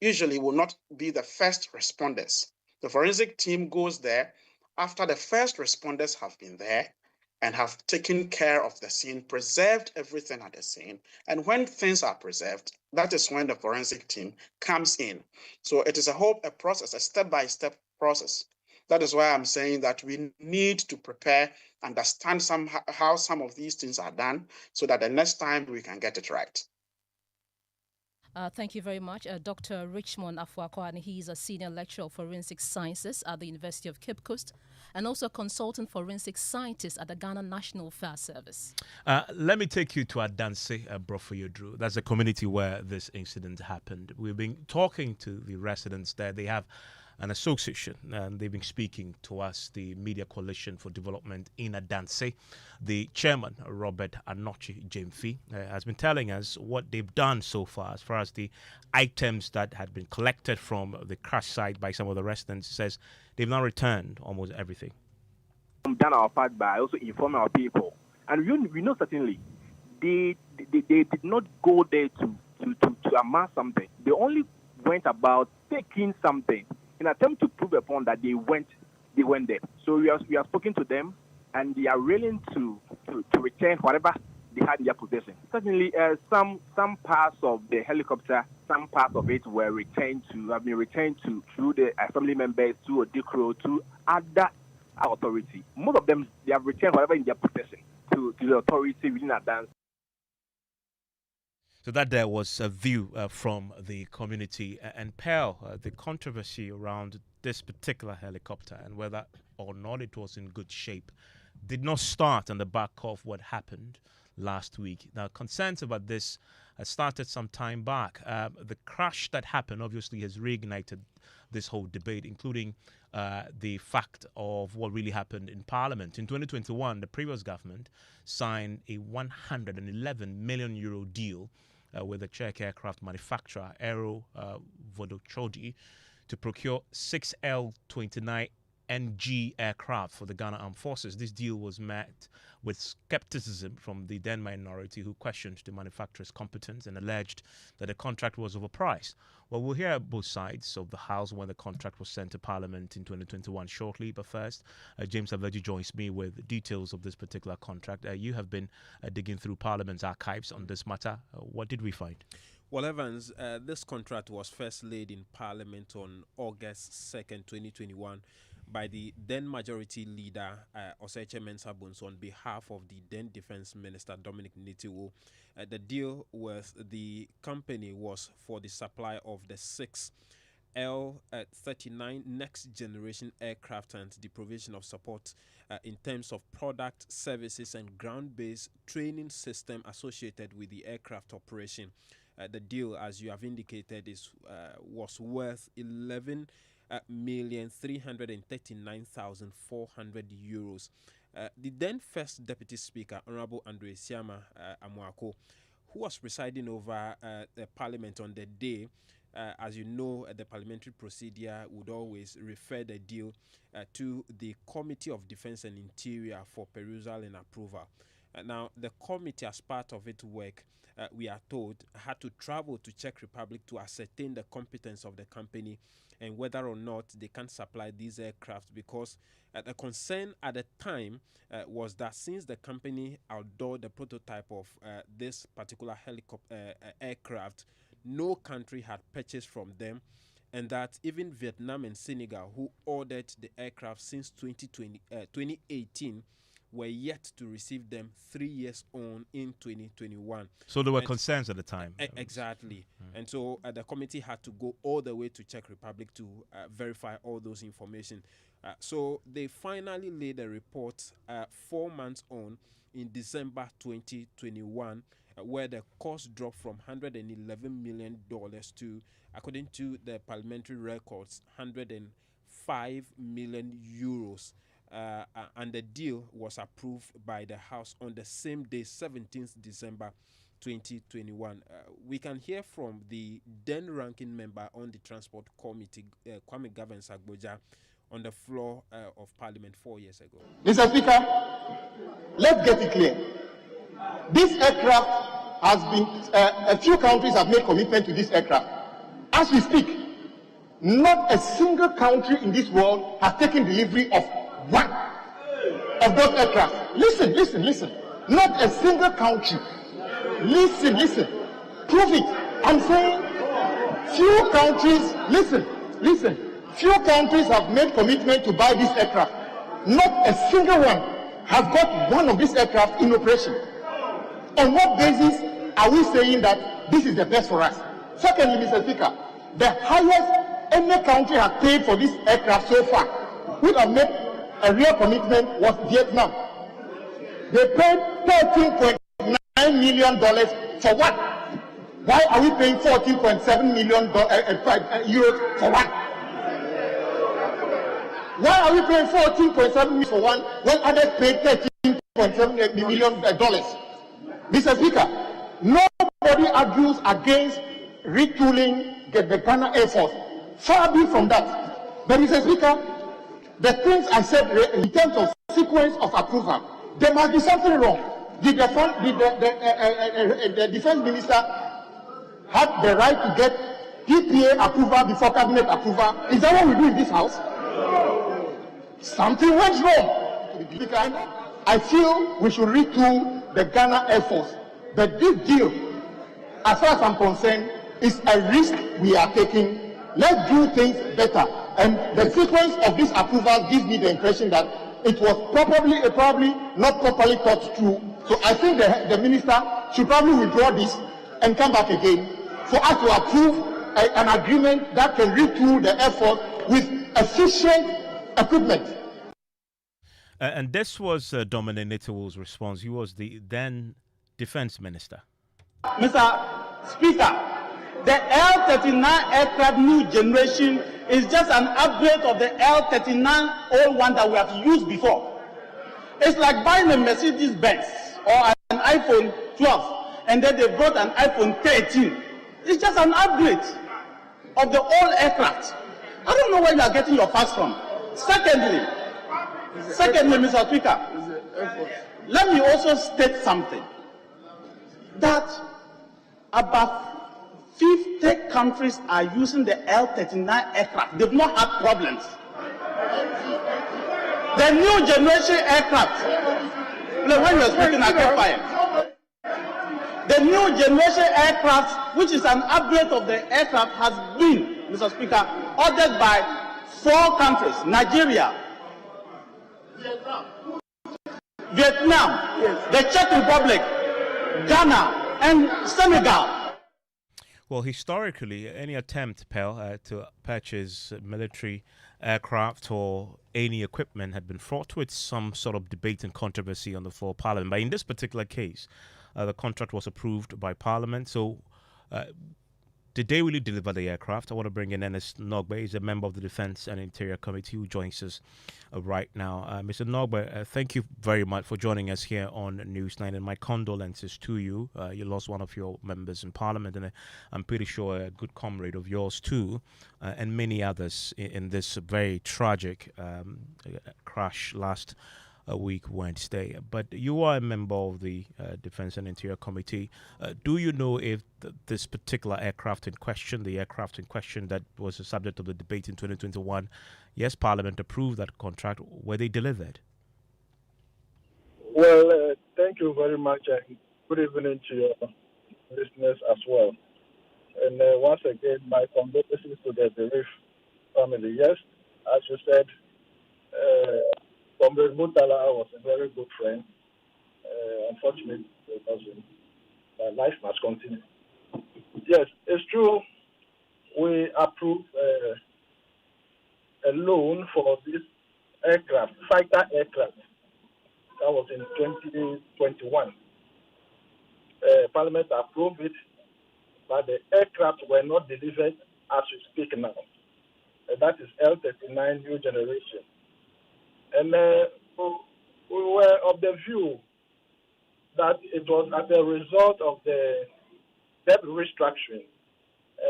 usually will not be the first responders. The forensic team goes there after the first responders have been there and have taken care of the scene, preserved everything at the scene. And when things are preserved, that is when the forensic team comes in. So it is a process, a step-by-step process. That is why I'm saying that we need to prepare, understand how some of these things are done so that the next time we can get it right. Thank you very much. Dr. Richmond Afuakwa, and he is a senior lecturer of forensic sciences at the University of Cape Coast and also a consultant forensic scientist at the Ghana National Fire Service. Let me take you to Adanse, Brofoyodru. That's a community where this incident happened. We've been talking to the residents there. They have an association, and they've been speaking to us, the Media Coalition for Development in Adanse. The chairman, Robert Anochi Jemfi, has been telling us what they've done so far as far as the items that had been collected from the crash site by some of the residents. He says they've now returned almost everything. We've done our part by also informing our people. And we know certainly they did not go there to amass something. They only went about taking something in an attempt to prove upon that they went there. So we are speaking to them, and they are willing to return whatever they had in their possession. Certainly, some parts of the helicopter, some parts of it have been returned to through the assembly members, to Odikro, to other authority. Most of them, they have returned whatever in their possession to the authority within Adanse. So that there was a view from the community. And Pearl, the controversy around this particular helicopter and whether or not it was in good shape did not start on the back of what happened last week. Now, concerns about this started some time back. The crash that happened obviously has reignited this whole debate, including the fact of what really happened in Parliament. In 2021, the previous government signed a 111 million euro deal with the Czech aircraft manufacturer Aero Vodochody to procure 6 L-29NG aircraft for the Ghana Armed Forces. This deal was met with skepticism from the then minority, who questioned the manufacturer's competence and alleged that the contract was overpriced. Well, we'll hear both sides of the House when the contract was sent to Parliament in 2021 shortly. But first, James Aveji joins me with details of this particular contract. You have been digging through Parliament's archives on this matter. What did we find? Well, Evans, this contract was first laid in Parliament on August 2nd, 2021 by the then majority leader, Oseche Mensah on behalf of the then Defense Minister, Dominic Nitiwo. The deal with the company was for the supply of the 6 L-39 next generation aircraft and the provision of support in terms of product, services and ground-based training system associated with the aircraft operation. The deal, as you have indicated, was worth 11,339,400 euros. The then first Deputy Speaker, Honorable Andre Siama Amuako, who was presiding over the Parliament on the day, as you know, the parliamentary procedure would always refer the deal to the Committee of Defense and Interior for perusal and approval. Now, the committee, as part of its work, we are told, had to travel to Czech Republic to ascertain the competence of the company and whether or not they can supply these aircraft, because the concern at the time was that since the company outdoored the prototype of this particular helicopter aircraft, no country had purchased from them, and that even Vietnam and Senegal, who ordered the aircraft since 2018, were yet to receive them 3 years on in 2021. So there were concerns at the time. Exactly. And so the committee had to go all the way to Czech Republic to verify all those information. So they finally laid a report 4 months on in December 2021, where the cost dropped from $111 million to, according to the parliamentary records, 105 million euros. And the deal was approved by the House on the same day, 17th December 2021. We can hear from the then ranking member on the Transport Committee, Kwame Gavin-Sagboja, on the floor of Parliament 4 years ago. Mr. Speaker, let's get it clear. This aircraft has been, a few countries have made commitment to this aircraft. As we speak, not a single country in this world has taken delivery of one of those aircraft. Listen. Not a single country. Listen. Prove it. I'm saying few countries, listen. Few countries have made commitment to buy this aircraft. Not a single one has got one of these aircraft in operation. On what basis are we saying that this is the best for us? Secondly, Mr. Speaker, the highest any country has paid for this aircraft so far, which have made a real commitment, was Vietnam. They paid $13.9 million for what? Why are we paying $14.7 million euros for what? Why are we paying 14.7 million for one when others paid $13.7 million? Mr. Speaker, nobody argues against retooling the Ghana Air Force. Far be from that. But Mr. Speaker, the things I said in terms of sequence of approval, there must be something wrong. Did the defense minister have the right to get PPA approval before cabinet approval? Is that what we do in this house? Something went wrong. I feel we should retool the Ghana Air Force. But this deal, as far as I'm concerned, is a risk we are taking. Let's do things better. And the sequence of this approval gives me the impression that it was probably not properly thought through. So I think the minister should probably withdraw this and come back again for us to approve an agreement that can retool the Air Force with efficient equipment. And this was Dominic Nitowu's response. He was the then defense minister. Mr. Speaker, the L-39 aircraft new generation is just an upgrade of the L-39 old one that we have used before. It's like buying a Mercedes-Benz or an iPhone 12 and then they brought an iPhone 13. It's just an upgrade of the old aircraft. I don't know where you are getting your facts from. Secondly, Mr. Speaker, let me also state something. That about 50 countries are using the L-39 aircraft. They've not had problems. The new generation aircraft, when you are speaking, I get fired. The new generation aircraft, which is an upgrade of the aircraft, has been, Mr. Speaker, ordered by 4 countries: Nigeria, Vietnam, the Czech Republic, Ghana, and Senegal. Well, historically, any attempt, to purchase military aircraft or any equipment had been fraught with some sort of debate and controversy on the floor of Parliament. But in this particular case, the contract was approved by Parliament. So did they really deliver the aircraft? I want to bring in Ernest Nogbe. He's a member of the Defense and Interior Committee who joins us right now. Mr. Nogbe, thank you very much for joining us here on Newsnight, and my condolences to you. You lost one of your members in Parliament, and I'm pretty sure a good comrade of yours too, and many others in this very tragic crash last week Wednesday. But you are a member of the Defense and Interior Committee. Do you know if this particular aircraft in question, the aircraft in question that was the subject of the debate in 2021, yes, Parliament approved that contract, were they delivered? Well, thank you very much, and good evening to your listeners as well. And once again, my condolences to the bereaved family. Yes, as you said, Comrade Mutala was a very good friend. Unfortunately, life must continue. Yes, it's true. We approved a loan for this aircraft, fighter aircraft. That was in 2021. Parliament approved it, but the aircraft were not delivered as we speak now. That is L-39 new generation. And we were of the view that it was as a result of the debt restructuring,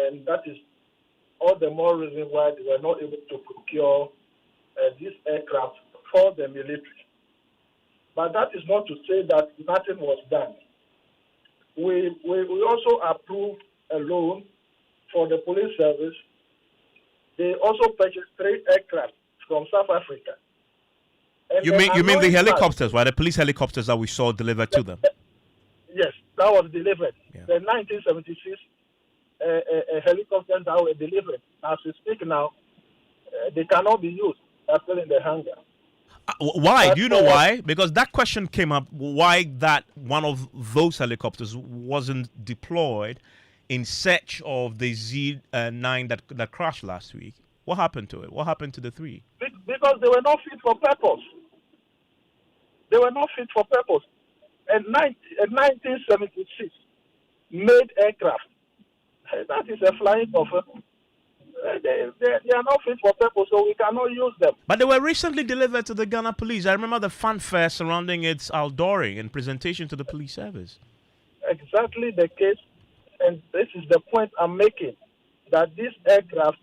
and that is all the more reason why they were not able to procure this aircraft for the military. But that is not to say that nothing was done. We also approved a loan for the police service. They also purchased 3 aircraft from South Africa. And you mean the helicopters, right? The police helicopters that we saw delivered to them? Yes, that was delivered. Yeah. The 1976 helicopters that were delivered. As we speak now, they cannot be used. They're still in the hangar. Why? Do you know why? Because that question came up, why that one of those helicopters wasn't deployed in search of the Z9 that crashed last week. What happened to it? What happened to the 3? Because they were not fit for purpose. They were not fit for purpose. And 1976 made aircraft. That is a flying of They are not fit for purpose, so we cannot use them. But they were recently delivered to the Ghana police. I remember the fanfare surrounding its outdooring and presentation to the police service. Exactly the case, and this is the point I'm making, that these aircraft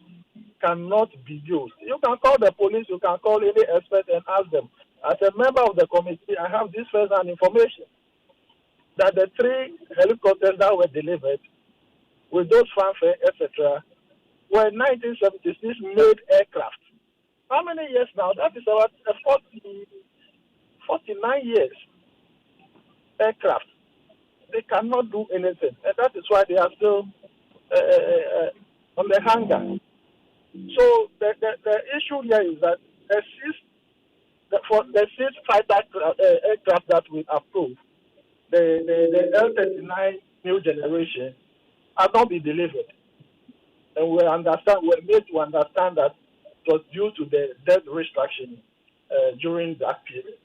cannot be used. You can call the police, you can call any expert and ask them. As a member of the committee, I have this first-hand information that the 3 helicopters that were delivered with those fanfare, etc., were 1976 made aircraft. How many years now? That is about 49 years aircraft. They cannot do anything, and that is why they are still on the hangar. So the issue here is that for the 6 fighter aircraft that we approved, the L-39 new generation, has not been delivered. And we're made to understand that it was due to the debt restriction during that period.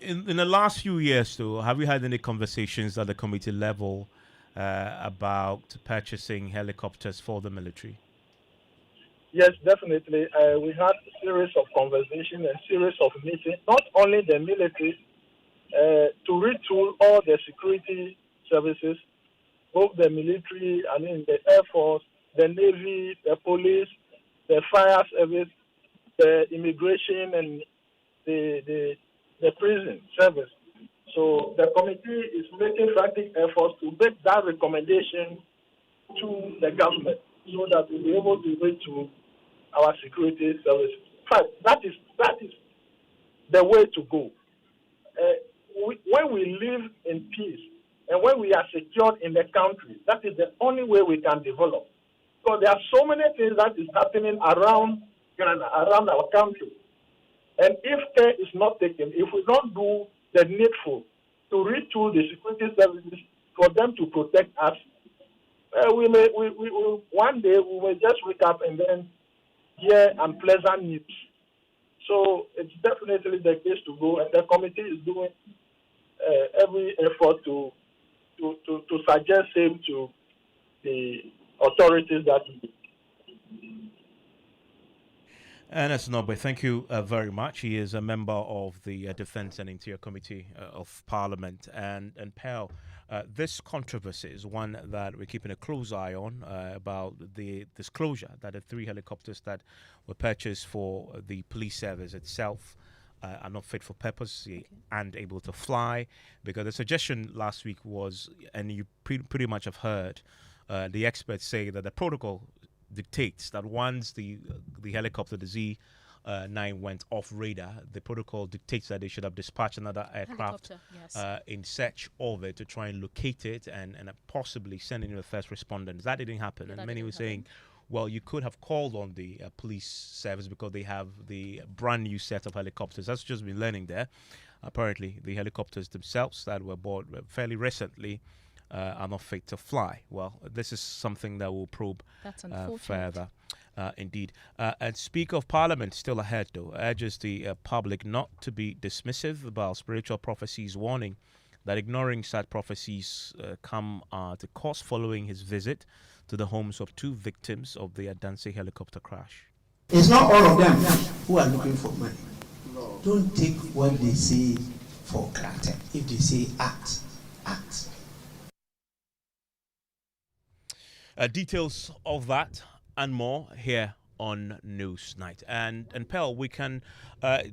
In the last few years, though, have you had any conversations at the committee level about purchasing helicopters for the military? Yes, definitely. We had a series of conversations and series of meetings, not only the military, to retool all the security services, both the military, the Air Force, the Navy, the police, the fire service, the immigration, and the prison service. So the committee is making frantic efforts to make that recommendation to the government so that we'll be able to reach to our security services. In fact, that is the way to go. When we live in peace and when we are secured in the country, that is the only way we can develop. Because there are so many things that is happening around Ghana, around our country. And if care is not taken, if we don't do the needful to retool the security services for them to protect us, one day we will just wake up and then hear unpleasant news. So it's definitely the case to go, and the committee is doing every effort to suggest same to the authorities that we. Ernest Nobe, thank you very much. He is a member of the Defence and Interior Committee of Parliament. And Pearl, this controversy is one that we're keeping a close eye on about the disclosure that the 3 helicopters that were purchased for the police service itself are not fit for purpose and able to fly. Because the suggestion last week was, and you pretty much have heard, the experts say that the protocol dictates that once the helicopter, the Z9, went off radar, the protocol dictates that they should have dispatched another aircraft in search of it to try and locate it and possibly send in the first responders. That didn't happen, and many were saying, well, you could have called on the police service because they have the brand new set of helicopters. That's just been learning there. Apparently, the helicopters themselves that were bought fairly recently are not fit to fly. Well, this is something that we'll probe further. Indeed. And Speaker of Parliament, still ahead though, urges the public not to be dismissive about spiritual prophecies, warning that ignoring such prophecies come to cost following his visit to the homes of 2 victims of the Adanse helicopter crash. It's not all of them who are looking for money. Don't take what they say for granted. If they say act, act. Details of that and more here on Newsnight. And Pearl, we can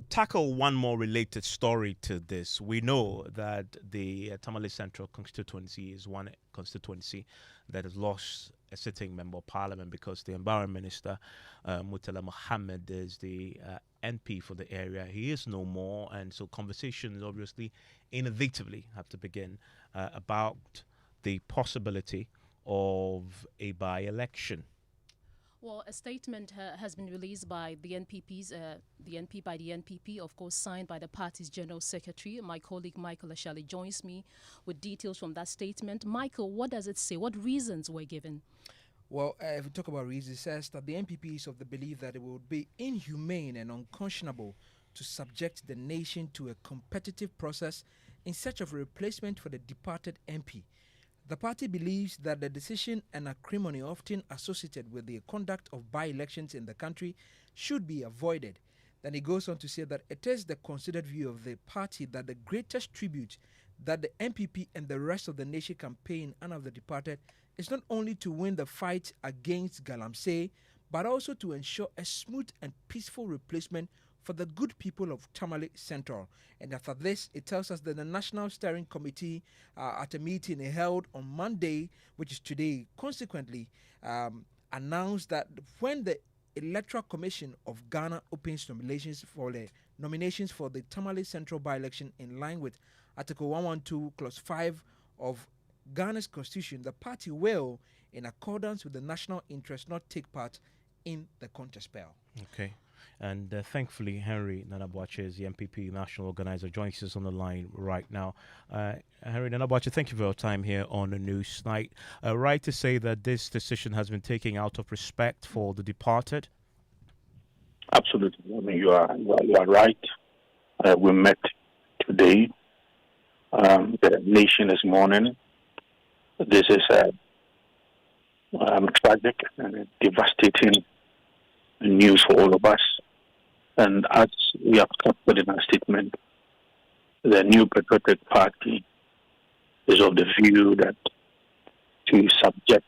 tackle one more related story to this. We know that the Tamale Central constituency is one constituency that has lost a sitting member of parliament because the Environment Minister, Murtala Mohammed, is the MP for the area. He is no more, and so conversations obviously innovatively have to begin about the possibility of a by-election. Well, a statement has been released by the NPP, of course, signed by the party's General Secretary. My colleague Michael Ashali joins me with details from that statement. Michael, what does it say? What reasons were given? Well, if we talk about reasons, it says that the NPP is of the belief that it would be inhumane and unconscionable to subject the nation to a competitive process in search of a replacement for the departed MP. The party believes that the decision and acrimony often associated with the conduct of by-elections in the country should be avoided. Then he goes on to say that it is the considered view of the party that the greatest tribute that the MPP and the rest of the nation can pay in honor of the departed is not only to win the fight against Galamsey, but also to ensure a smooth and peaceful replacement for the good people of Tamale Central. And after this, it tells us that the National Steering Committee, at a meeting held on Monday, which is today, consequently announced that when the Electoral Commission of Ghana opens nominations for the Tamale Central by-election in line with Article 112, Clause 5 of Ghana's Constitution, the party will, in accordance with the national interest, not take part in the contest spell. Okay. And thankfully, Henry Nanabuache, the MPP national organizer, joins us on the line right now. Henry Nanabuache, thank you for your time here on the News Night. Right to say that this decision has been taken out of respect for the departed? Absolutely. I mean, you are right. We met today. The nation is mourning. This is tragic and devastating news for all of us. And as we have covered in our statement, the New Patriotic Party is of the view that to subject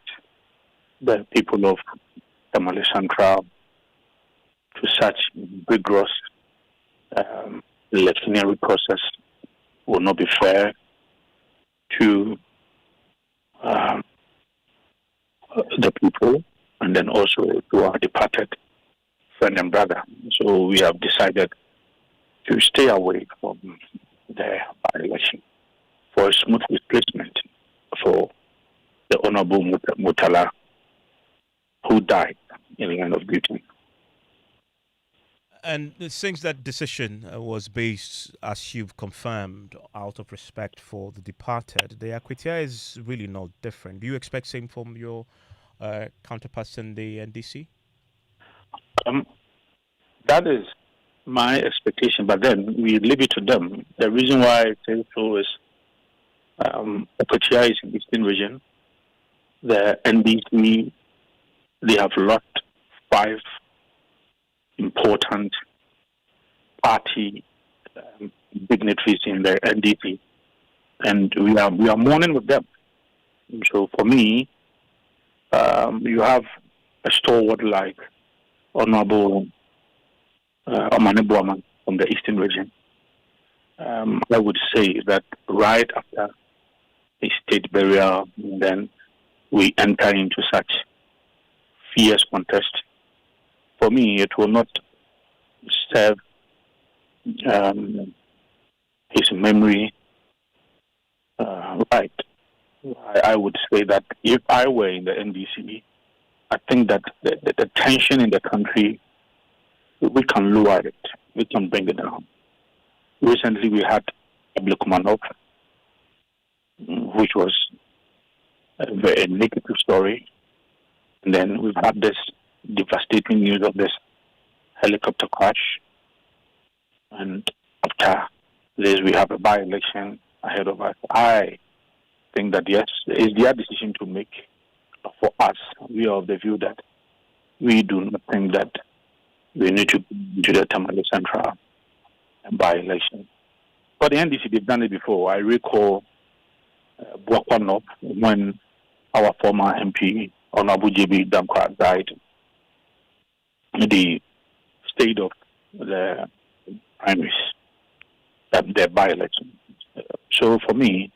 the people of Tamale Central to such rigorous electionary process will not be fair to the people and then also to our departed friend and brother. So we have decided to stay away from the by-election for a smooth replacement for the Honorable Mutala, who died in the line of duty. And since that decision was based, as you've confirmed, out of respect for the departed, the Akwitia is really not different. Do you expect same from your counterparts in the NDC? That is my expectation, but then we leave it to them. The reason why I say so is Akwitia is in the Eastern region. The NDC, they have lost 5 important party dignitaries in the NDP, and we are mourning with them. So for me, you have a stalwart like Honorable Amane Boaman from the Eastern region. I would say that right after a state burial, then we enter into such fierce contest. For me, it will not serve his memory right. I would say that if I were in the NDC, I think that the tension in the country, we can lower it. We can bring it down. Recently, we had Abdulkumanov, which was a very negative story. And then we've had this devastating news of this helicopter crash. And after this, we have a by-election ahead of us. I think that, yes, it's their decision to make. For us, we are of the view that we do not think that we need to do the Tamale Central by-election. For the NDC, they've done it before. I recall Bwakwano, when our former MP, Honorable J.B. Damkwa, died. The state of the primaries, the by-election. So for me,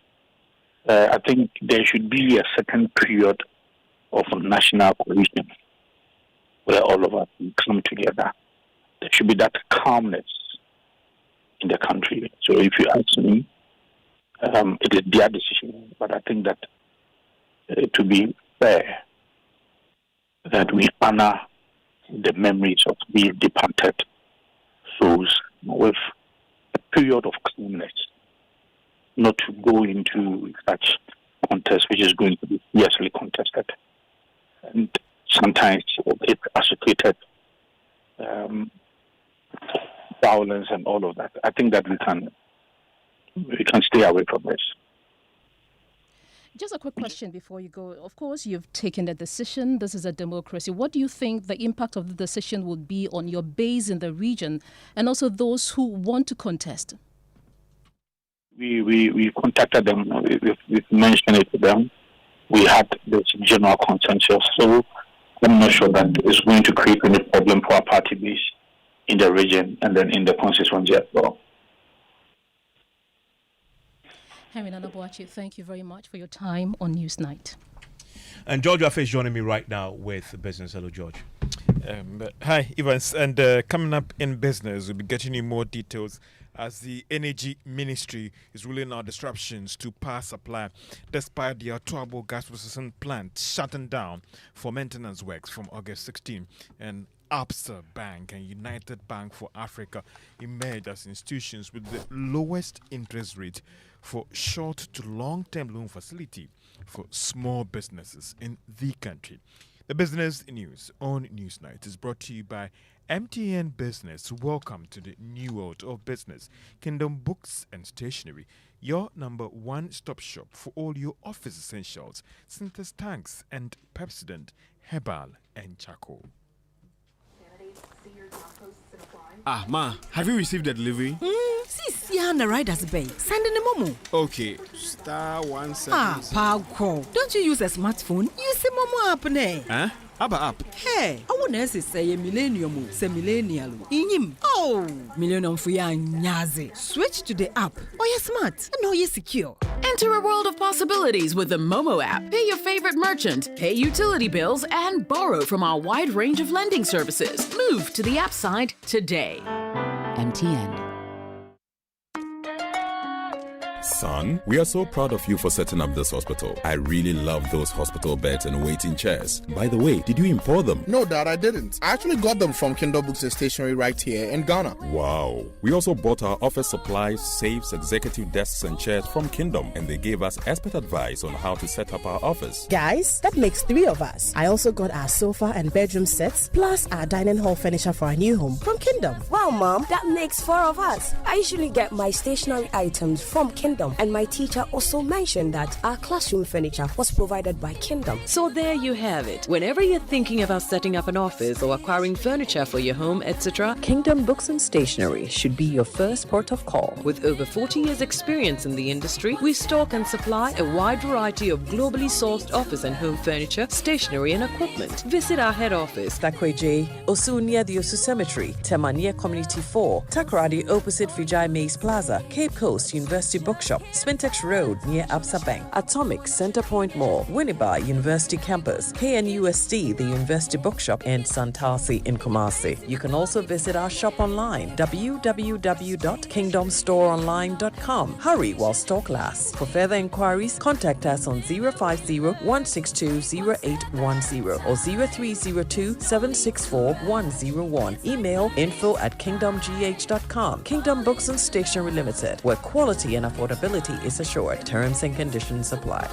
I think there should be a certain period of national cohesion where all of us come together. There should be that calmness in the country. So if you ask me, it is their decision, but I think that to be fair, that we honor the memories of these departed souls with a period of calmness, not to go into such contest which is going to be fiercely contested. And sometimes it's associated violence and all of that. I think that we can stay away from this. Just a quick question before you go. Of course, you've taken a decision. This is a democracy. What do you think the impact of the decision would be on your base in the region and also those who want to contest? We contacted them. We've mentioned it to them. We had this general consensus. So I'm not sure that it's going to create any problem for our party base in the region and then in the constituency as well. Henry Nanabuachi, thank you very much for your time on Newsnight. And George Affe is joining me right now with business. Hello, George. Hi, Evans. And coming up in business, we'll be getting you more details as the Energy Ministry is ruling out disruptions to power supply despite the Atuabo gas processing plant shutting down for maintenance works from August 16. And Absa Bank and United Bank for Africa emerged as institutions with the lowest interest rate for short to long-term loan facility for small businesses in the country. The business news on Newsnight is brought to you by MTN Business. Welcome to the new world of business. Kingdom Books and Stationery, your number one stop shop for all your office essentials, Synthesis tanks and Pepsodent, Herbal and Charcoal. Ah, Ma, have you received the delivery? Sis, the rider's bay. Send in a momo. Okay, *176. Ah, Pau, don't you use a smartphone? Use a momo app, ne? Huh? Aba app. Hey, I want to say a millennium, say millennial. Inim. Oh, millennium for ya nyaze. Switch to the app. Oh, you're smart. And oh, you're secure. Enter a world of possibilities with the Momo app. Pay your favorite merchant, pay utility bills, and borrow from our wide range of lending services. Move to the app side today. MTN. Son, we are so proud of you for setting up this hospital. I really love those hospital beds and waiting chairs. By the way, did you import them? No, Dad, I didn't. I actually got them from Kingdom Books and Stationery right here in Ghana. Wow. We also bought our office supplies, safes, executive desks and chairs from Kingdom, and they gave us expert advice on how to set up our office. Guys, that makes 3 of us. I also got our sofa and bedroom sets, plus our dining hall furniture for our new home from Kingdom. Wow, Mom, that makes 4 of us. I usually get my stationery items from Kingdom, and my teacher also mentioned that our classroom furniture was provided by Kingdom. So there you have it. Whenever you're thinking about setting up an office or acquiring furniture for your home, etc., Kingdom Books and Stationery should be your first port of call. With over 40 years experience in the industry, we stock and supply a wide variety of globally sourced office and home furniture, stationery and equipment. Visit our head office, Takweje, Osu near the Osu Cemetery, Temania Community 4, Takoradi opposite Vijay Mays Plaza, Cape Coast University Bookshop, Spintex Road near Absa Bank, Atomic Centerpoint Mall, Winneba University Campus, KNUST, the University Bookshop, and Santasi in Kumasi. You can also visit our shop online, www.kingdomstoreonline.com. Hurry while stock lasts. For further inquiries, contact us on 050-162-0810 or 0302-764-101. Email info@kingdomgh.com. Kingdom Books and Stationery Limited, where quality and affordability is assured. Terms and conditions apply.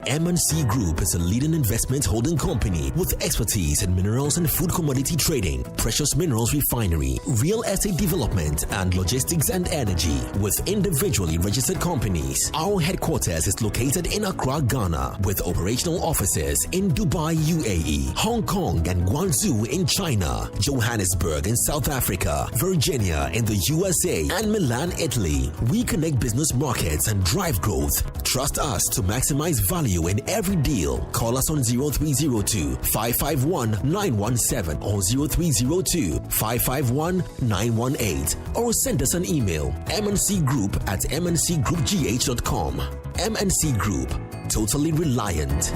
M&C Group is a leading investment holding company with expertise in minerals and food commodity trading, precious minerals refinery, real estate development, and logistics and energy. With individually registered companies, our headquarters is located in Accra, Ghana, with operational offices in Dubai, UAE, Hong Kong, and Guangzhou in China, Johannesburg in South Africa, Virginia in the USA, and Milan, Italy. We connect business markets and drive growth. Trust us to maximize value in every deal. Call us on 0302-551-917 or 0302-551-918 or send us an email mncgroup@mncgroupgh.com. MNC Group, totally reliant.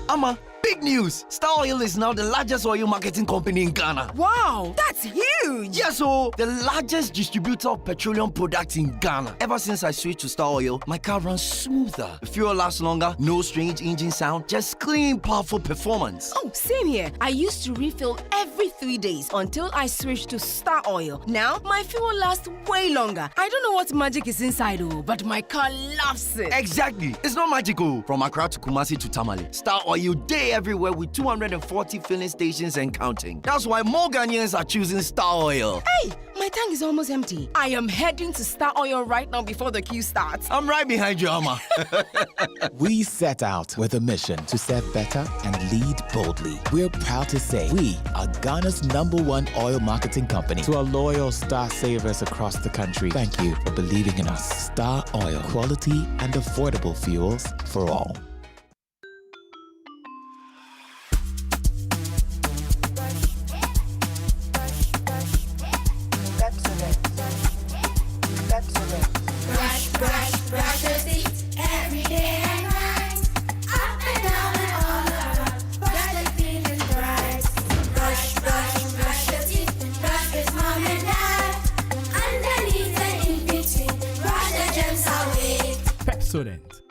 Ama, big news! Star Oil is now the largest oil marketing company in Ghana. Wow, that's huge! Yes, so the largest distributor of petroleum products in Ghana. Ever since I switched to Star Oil, my car runs smoother. The fuel lasts longer, no strange engine sound, just clean, powerful performance. Oh, same here. I used to refill every 3 days until I switched to Star Oil. Now, my fuel lasts way longer. I don't know what magic is inside, but my car loves it. Exactly. It's not magical. From Accra to Kumasi to Tamale, Star Oil day everywhere with 240 filling stations and counting. That's why more Ghanaians are choosing Star Oil. Hey, my tank is almost empty. I am heading to Star Oil right now before the queue starts. I'm right behind you, Alma. We set out with a mission to serve better and lead boldly. We're proud to say we are Ghana's #1 oil marketing company. To our loyal Star savers across the country, thank you for believing in us. Star Oil, quality and affordable fuels for all.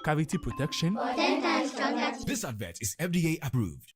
Cavity protection. This advert is FDA approved.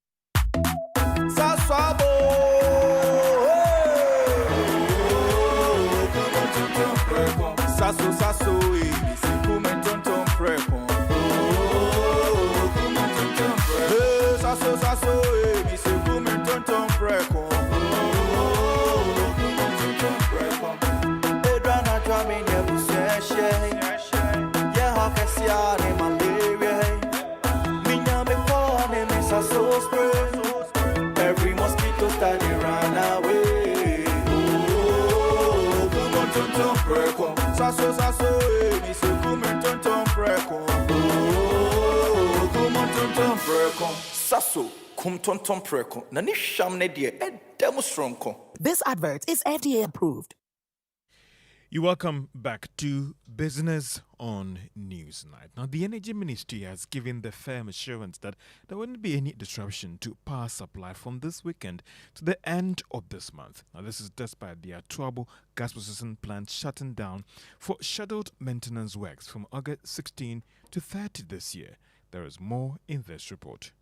Every mosquito study run away. This advert is FDA approved. You welcome back to Business on Newsnight. Now, the Energy Ministry has given the firm assurance that there wouldn't be any disruption to power supply from this weekend to the end of this month. Now, this is despite the Atuabo gas processing plant shutting down for scheduled maintenance works from August 16 to 30 this year. There is more in this report.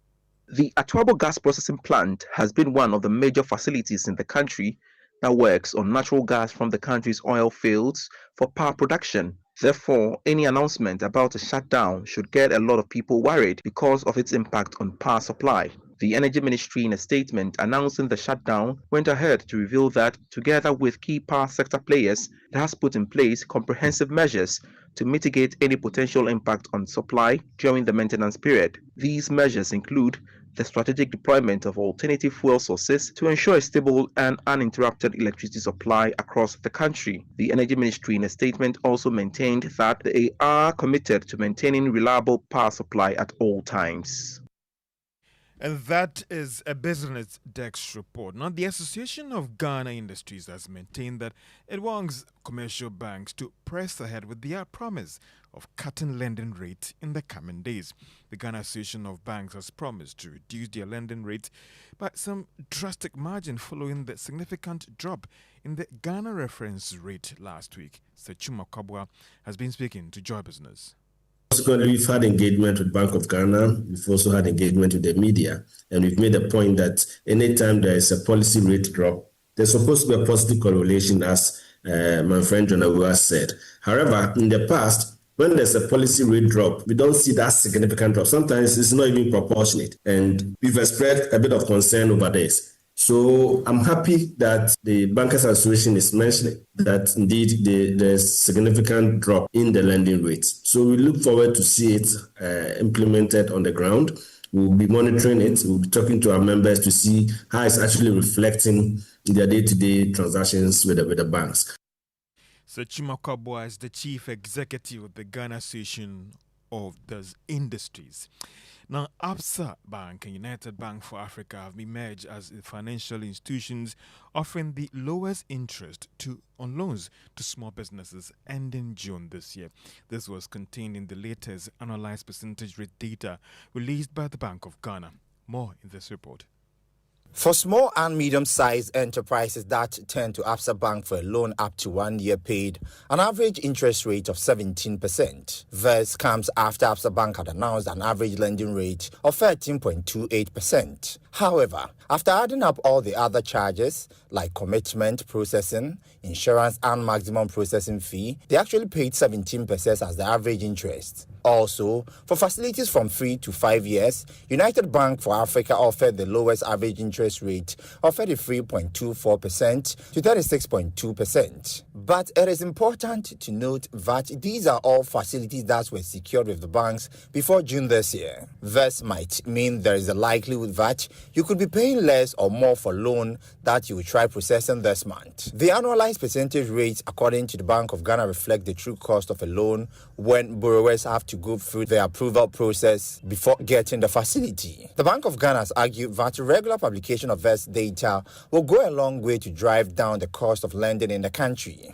The Atuabo gas processing plant has been one of the major facilities in the country that works on natural gas from the country's oil fields for power production. Therefore, any announcement about a shutdown should get a lot of people worried because of its impact on power supply. The Energy Ministry, in a statement announcing the shutdown, went ahead to reveal that, together with key power sector players, it has put in place comprehensive measures to mitigate any potential impact on supply during the maintenance period. These measures include the strategic deployment of alternative fuel sources to ensure a stable and uninterrupted electricity supply across the country. The Energy Ministry, in a statement, also maintained that they are committed to maintaining reliable power supply at all times. And that is a Business Desk report. Now, the Association of Ghana Industries has maintained that it wants commercial banks to press ahead with their promise of cutting lending rates in the coming days. The Ghana Association of Banks has promised to reduce their lending rates by some drastic margin following the significant drop in the Ghana reference rate last week. Sechuma Kabwa has been speaking to Joy Business. Subsequently, we've had engagement with Bank of Ghana. We've also had engagement with the media. And we've made a point that anytime there is a policy rate drop, there's supposed to be a positive correlation, as my friend John Awuah said. However, in the past, when there's a policy rate drop, we don't see that significant drop. Sometimes it's not even proportionate. And we've expressed a bit of concern over this. So I'm happy that the Bankers Association is mentioning that indeed there's significant drop in the lending rates. So we look forward to see it implemented on the ground. We'll be monitoring it. We'll be talking to our members to see how it's actually reflecting in their day-to-day transactions with the banks. So Chimakabwa is the chief executive of the Ghana Association of those Industries. Now, Absa Bank and United Bank for Africa have been merged as financial institutions offering the lowest interest on loans to small businesses ending June this year. This was contained in the latest annualized percentage rate data released by the Bank of Ghana. More in this report. For small and medium-sized enterprises that turn to Absa Bank for a loan up to 1 year paid an average interest rate of 17%. This comes after Absa Bank had announced an average lending rate of 13.28%. However, after adding up all the other charges, like commitment, processing, insurance, and maximum processing fee, they actually paid 17% as the average interest. Also, for facilities from 3 to 5 years, United Bank for Africa offered the lowest average interest rate of 33.24% to 36.2%. But it is important to note that these are all facilities that were secured with the banks before June this year. This might mean there is a likelihood that you could be paying less or more for loan that you will try processing this month. The annualized percentage rates, according to the Bank of Ghana, reflect the true cost of a loan when borrowers have to go through the approval process before getting the facility. The Bank of Ghana has argued that regular publication of this data will go a long way to drive down the cost of lending in the country.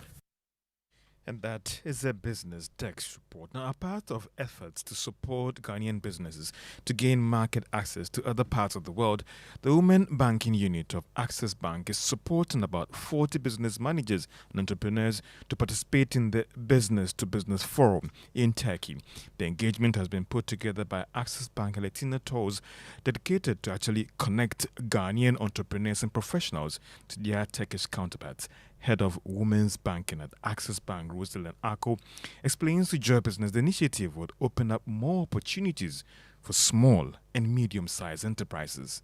And that is a Business Desk report. Now, a part of efforts to support Ghanaian businesses to gain market access to other parts of the world, the Women Banking Unit of Access Bank is supporting about 40 business managers and entrepreneurs to participate in the Business to Business Forum in Turkey. The engagement has been put together by Access Bank and Latina Tours, dedicated to actually connect Ghanaian entrepreneurs and professionals to their Turkish counterparts. Head of Women's Banking at Access Bank, Rosalind Ako, explains to Joy Business the initiative would open up more opportunities for small and medium-sized enterprises.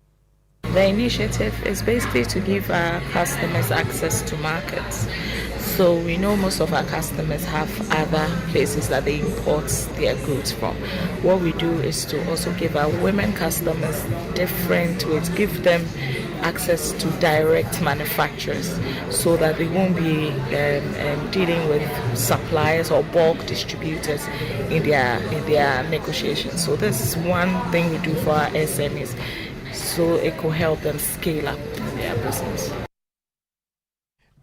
The initiative is basically to give our customers access to markets. So we know most of our customers have other places that they import their goods from. What we do is to also give our women customers different ways, give them access to direct manufacturers so that they won't be dealing with suppliers or bulk distributors in their negotiations. So this is one thing we do for our SMEs, so it could help them scale up their business.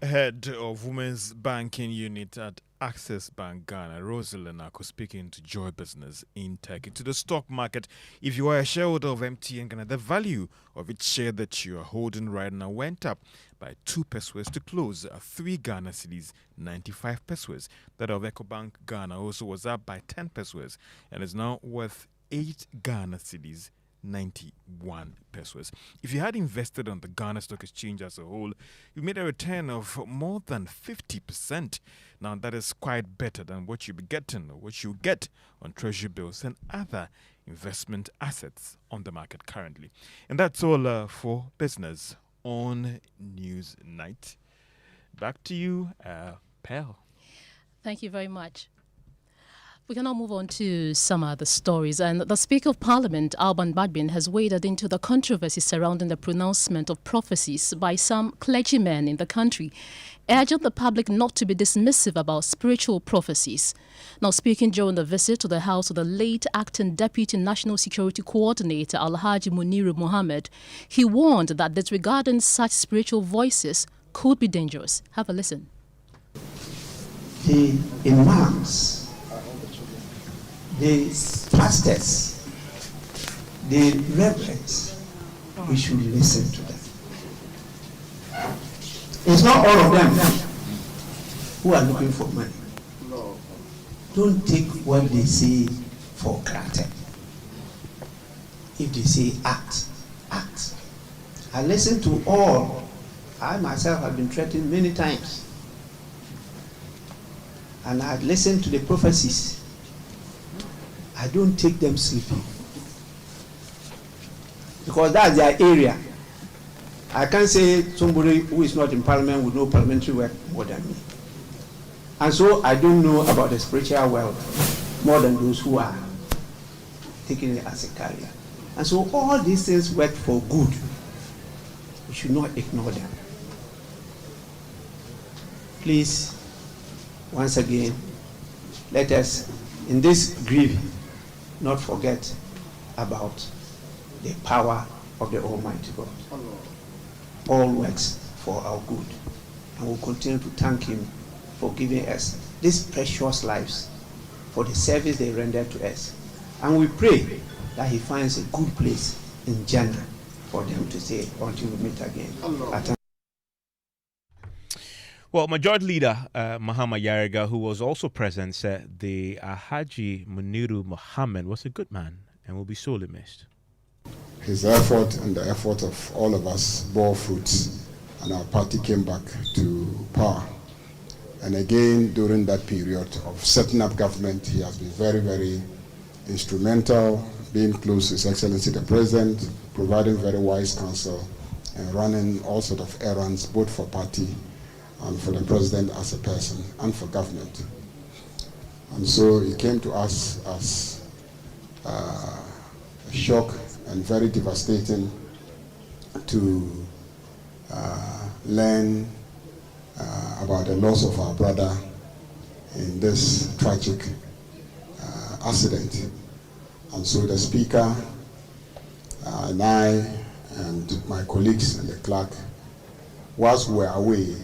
Head of Women's Banking Unit at Access Bank Ghana, Rosalind Ako, speaking to Joy Business in Turkey. To the stock market, if you are a shareholder of MTN Ghana, the value of its share that you are holding right now went up by 2 pesos to close at 3 Ghana cedis, 95 pesos. That of EcoBank Ghana also was up by 10 pesos and is now worth 8 Ghana cedis, 91 pesos. If you had invested on the Ghana Stock Exchange as a whole, you made a return of more than 50%. Now, that is quite better than what you'll be getting or what you get on treasury bills and other investment assets on the market currently. And that's all for business on News Night. Back to you, Pearl. Thank you very much. We can now move on to some other stories. And the Speaker of Parliament, Alban Bagbin, has waded into the controversy surrounding the pronouncement of prophecies by some clergymen in the country, urging the public not to be dismissive about spiritual prophecies. Now, speaking during the visit to the house of the late acting Deputy National Security Coordinator, Alhaji Muniru Mohammed, he warned that disregarding such spiritual voices could be dangerous. Have a listen. The imams, the pastors, the reverends, we should listen to them. It's not all of them who are looking for money. Don't take what they say for granted. If they say act, act. I listen to all. I myself have been threatened many times. And I listen to the prophecies. I don't take them sleeping, because that's their area. I can't say somebody who is not in parliament would know parliamentary work more than me. And so I don't know about the spiritual world more than those who are taking it as a career. And so all these things work for good. We should not ignore them. Please, once again, let us, in this grief, not forget about the power of the Almighty God. All works for our good. And we'll continue to thank Him for giving us these precious lives, for the service they render to us. And we pray that He finds a good place in Jannah for them to stay until we meet again. Well, Majority Leader Mahama Yariga, who was also present, said the Haji Muniru Muhammad was a good man and will be sorely missed. his effort and the effort of all of us bore fruits, and our party came back to power. And again, during that period of setting up government, he has been very, very instrumental, being close to His Excellency the President, providing very wise counsel, and running all sorts of errands, both for party and for the President as a person, and for government. And so it came to us as a shock and very devastating to learn about the loss of our brother in this tragic accident. And so the Speaker and I and my colleagues and the clerk, whilst we were away,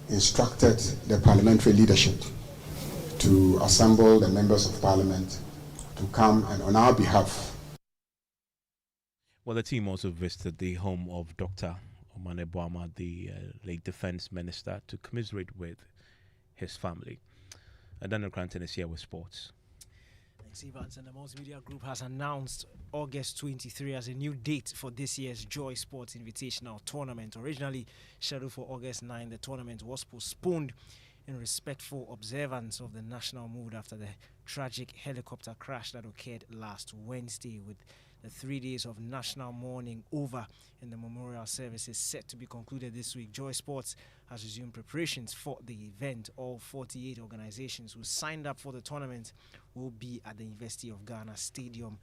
instructed the parliamentary leadership to assemble the members of parliament to come and on our behalf. Well, the team also visited the home of Dr. Omane Boama, the late defense minister, to commiserate with his family. Daniel Cranton is here with sports. Thanks, Evans. And the Multimedia Group has announced August 23 as a new date for this year's Joy Sports Invitational Tournament. Originally scheduled for August 9, the tournament was postponed in respectful observance of the national mood after the tragic helicopter crash that occurred last Wednesday, with the 3 days of national mourning over and the memorial services set to be concluded this week. Joy Sports has resumed preparations for the event. All 48 organizations who signed up for the tournament will be at the University of Ghana Stadium,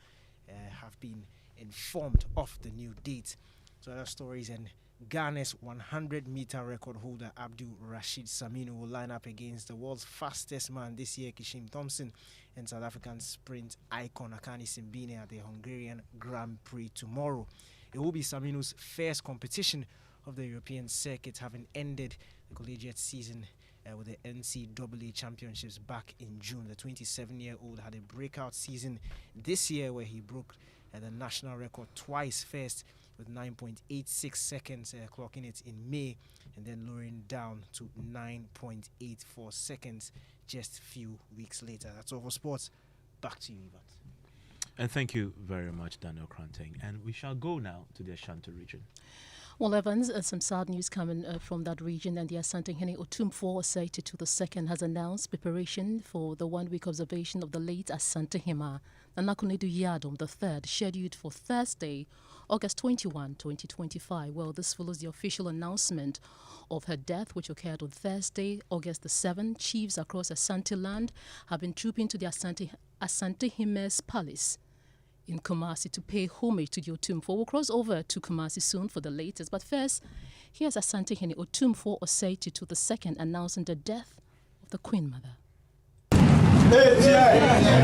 have been informed of the new date. So other stories, and Ghana's 100-meter record holder Abdul Rashid Saminu will line up against the world's fastest man this year, Kishim Thompson, and South African sprint icon Akani Simbine at the Hungarian Grand Prix tomorrow. It will be Saminu's first competition of the European circuit, having ended the collegiate season with the NCAA championships back in June. The 27-year-old had a breakout season this year where he broke the national record twice, first with 9.86 seconds, clocking it in May, and then lowering down to 9.84 seconds just a few weeks later. That's all for sports. Back to you, Evans. And thank you very much, Daniel Cranting. And we shall go now to the Ashanti region. Well, Evans, some sad news coming from that region, and the Asante Hene Otumfuo Osei II has announced preparation for the one-week observation of the late Asante Hima Nanakunedu Yadom III, scheduled for Thursday, August 21, 2025. Well, this follows the official announcement of her death, which occurred on Thursday, August the 7th. Chiefs across Asante land have been trooping to the Asante Hime's palace in Kumasi to pay homage to the Otumfuo. We'll cross over to Kumasi soon for the latest, but first, here's Asante Hene Otumfuo Osei II announcing the death of the Queen Mother.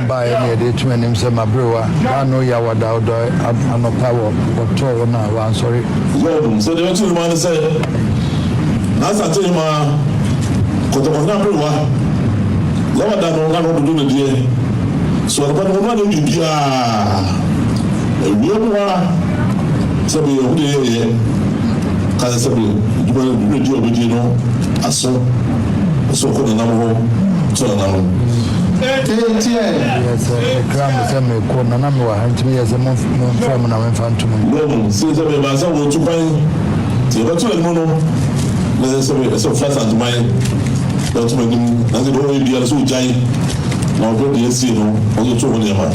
By any day to my name, my brother. I know you are without no power, but to now, I'm sorry. So the other man said, as I tell you, ma, Kojo brother, Lama da no do no die. So the one man in India, we are sabi o de kaza sabi do radio bi no aso ko na mo so na mo. Yes, Gram is a me ko na me wa hanti me yes mo from na me fantum. No, so the ba sa wo tu pan. Ti ba tu mo no. Na so fast and mine. Don't make him na do India so jai. Na go dey see no, o to wo le ma.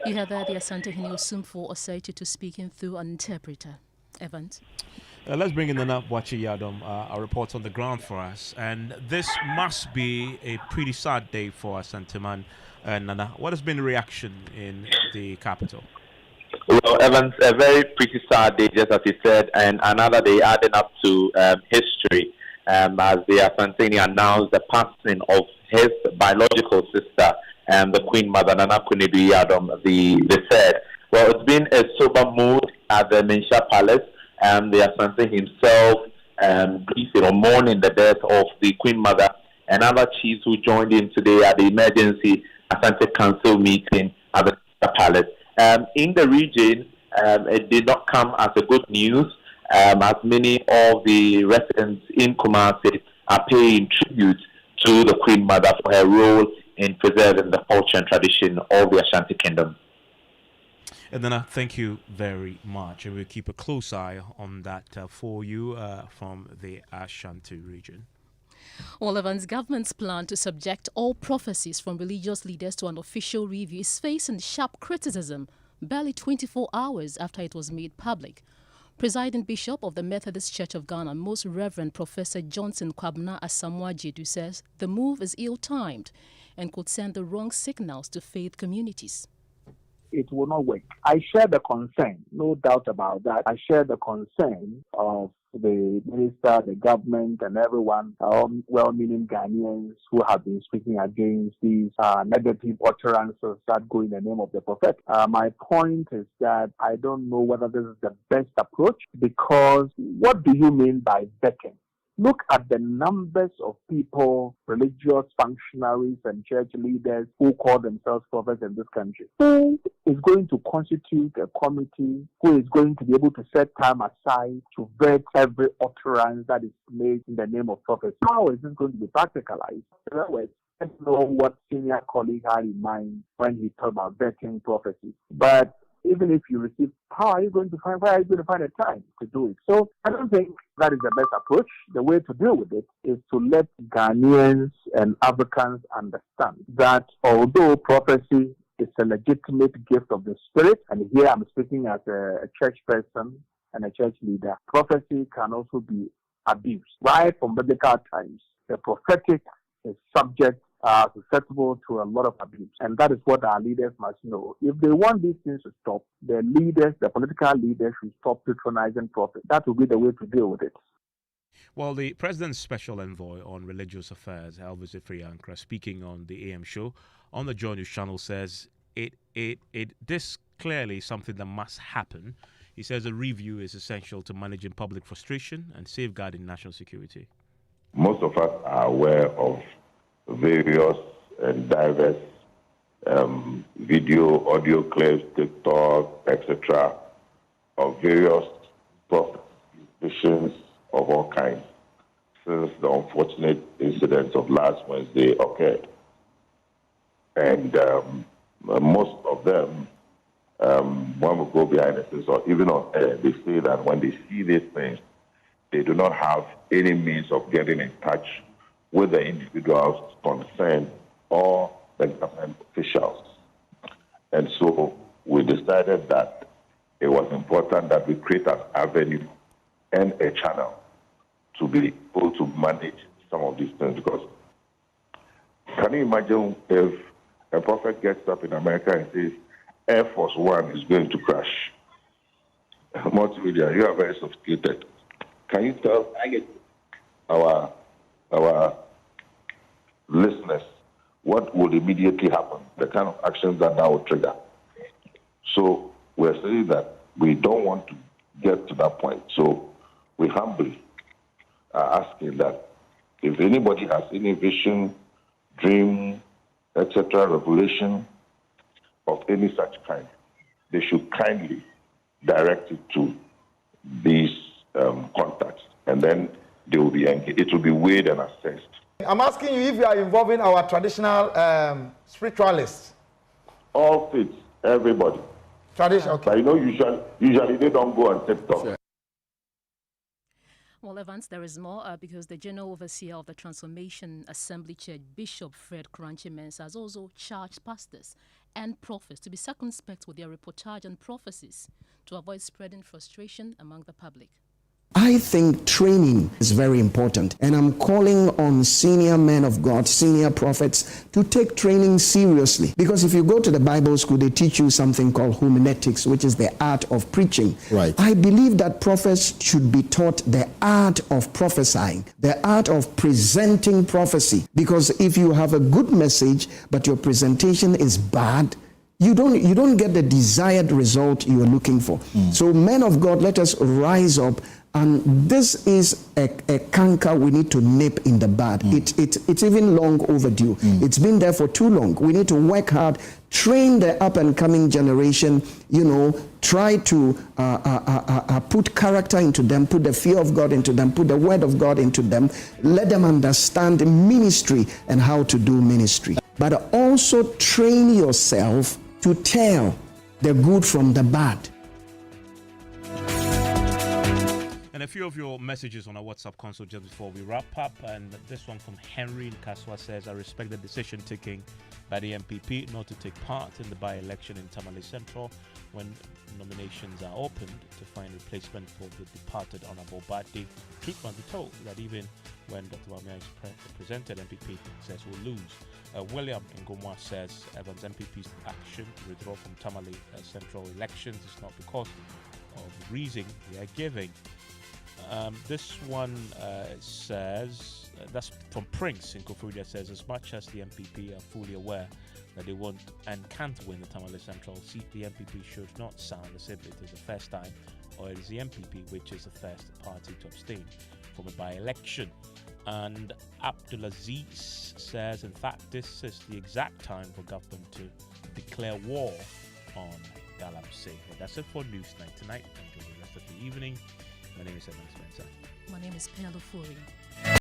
You have the Asante Hene Otumfuo Osei II speaking through an interpreter. Evans. Let's bring in Nana Bwachi Yadom, a report on the ground for us. And this must be a pretty sad day for Asante man. Nana, what has been the reaction in the capital? Well, Evans, a very pretty sad day, just as you said, and another day adding up to history. As the Asante announced the passing of his biological sister, the Queen Mother Nanakunedu Yadom the third. Well, it's been a sober mood at the Mensah Palace, and the Asante himself grieving or mourning the death of the Queen Mother and other chiefs who joined in today at the emergency Asante Council meeting at the Mensah Palace. In the region, it did not come as a good news, as many of the residents in Kumasi are paying tribute to the Queen Mother for her role in preserving the culture and tradition of the Ashanti Kingdom. And then thank you very much. And we'll keep a close eye on that for you from the Ashanti region. Well, Evans' government's plan to subject all prophecies from religious leaders to an official review is facing sharp criticism barely 24 hours after it was made public. Presiding Bishop of the Methodist Church of Ghana, Most Reverend Professor Johnson Kwabena Asamoah Jedu, says the move is ill-timed and could send the wrong signals to faith communities. It will not work. I share the concern, no doubt about that. I share the concern of the minister, the government, and everyone, well-meaning Ghanaians who have been speaking against these negative utterances that go in the name of the prophet. My point is that I don't know whether this is the best approach, because what do you mean by vetting? Look at the numbers of people, religious functionaries and church leaders who call themselves prophets in this country. Who is going to constitute a committee who is going to be able to set time aside to vet every utterance that is made in the name of prophecy? How is this going to be practicalized? In other words, I don't know what senior colleague had in mind when he talked about vetting prophecy. But even if you receive power, where are you going to find the time to do it? So I don't think that is the best approach. The way to deal with it is to let Ghanaians and Africans understand that although prophecy is a legitimate gift of the Spirit, and here I'm speaking as a church person and a church leader, prophecy can also be abused. Right from biblical times, the prophetic is susceptible to a lot of abuse. And that is what our leaders must know. If they want these things to stop, the leaders, the political leaders, should stop patronizing prophets. That will be the way to deal with it. Well, the President's Special Envoy on Religious Affairs, Elvis Ifriankra, speaking on the AM show on the Joy News channel, says this clearly is something that must happen. He says a review is essential to managing public frustration and safeguarding national security. Most of us are aware of various and diverse video, audio clips, TikTok, etc., of various visions of all kinds since the unfortunate incidents of last Wednesday occurred. And most of them, when we go behind the scenes or even on air, they say that when they see these things, they do not have any means of getting in touch with the individuals concerned or the government officials. And so we decided that it was important that we create an avenue and a channel to be able to manage some of these things. Because can you imagine if a prophet gets up in America and says, Air Force One is going to crash? Multimedia, you are very sophisticated. Can you tell our listeners what would immediately happen, the kind of actions that would trigger? So we're saying that we don't want to get to that point. So we humbly are asking that if anybody has any vision, dream, etc., revelation of any such kind, they should kindly direct it to these contacts, and then they will be engaged. It will be weighed and assessed. I'm asking you if you are involving our traditional spiritualists. All faiths, everybody. Tradition, okay. But you know, usually they don't go on TikTok. Sure. Well, Evans, there is more because the General Overseer of the Transformation Assembly Church, Bishop Fred Kranchi Mensah, has also charged pastors and prophets to be circumspect with their reportage and prophecies to avoid spreading frustration among the public. I think training is very important, and I'm calling on senior men of God, senior prophets, to take training seriously. Because if you go to the Bible school, they teach you something called homiletics, which is the art of preaching. Right. I believe that prophets should be taught the art of prophesying, the art of presenting prophecy. Because if you have a good message, but your presentation is bad, you don't get the desired result you are looking for. So men of God, let us rise up. And this is a canker we need to nip in the bud. It's even long overdue. It's been there for too long. We need to work hard, train the up and coming generation, try to put character into them, put the fear of God into them, put the word of God into them. Let them understand ministry and how to do ministry. But also train yourself to tell the good from the bad. And a few of your messages on our WhatsApp console just before we wrap up. And this one from Henry in Kaswa says, I respect the decision taken by the MPP not to take part in the by-election in Tamale Central when nominations are opened to find replacement for the departed Honorable Badi. Truth must be told that even when Dr. Wamia is presented, MPP says we'll lose. William Ngomwa says Evans MPP's action to withdraw from Tamale Central elections is not because of the reason they are giving. This one says, that's from Prince in Ofori, that says, as much as the MPP are fully aware that they won't and can't win the Tamale Central seat, the MPP should not sound as if it is the first time, or it is the MPP which is the first party to abstain from a by-election. And Abdulaziz says, in fact, this is the exact time for government to declare war on Galamsey. That's it for News Night tonight. Enjoy the rest of the evening. My name is Mensah. My name is Ofori.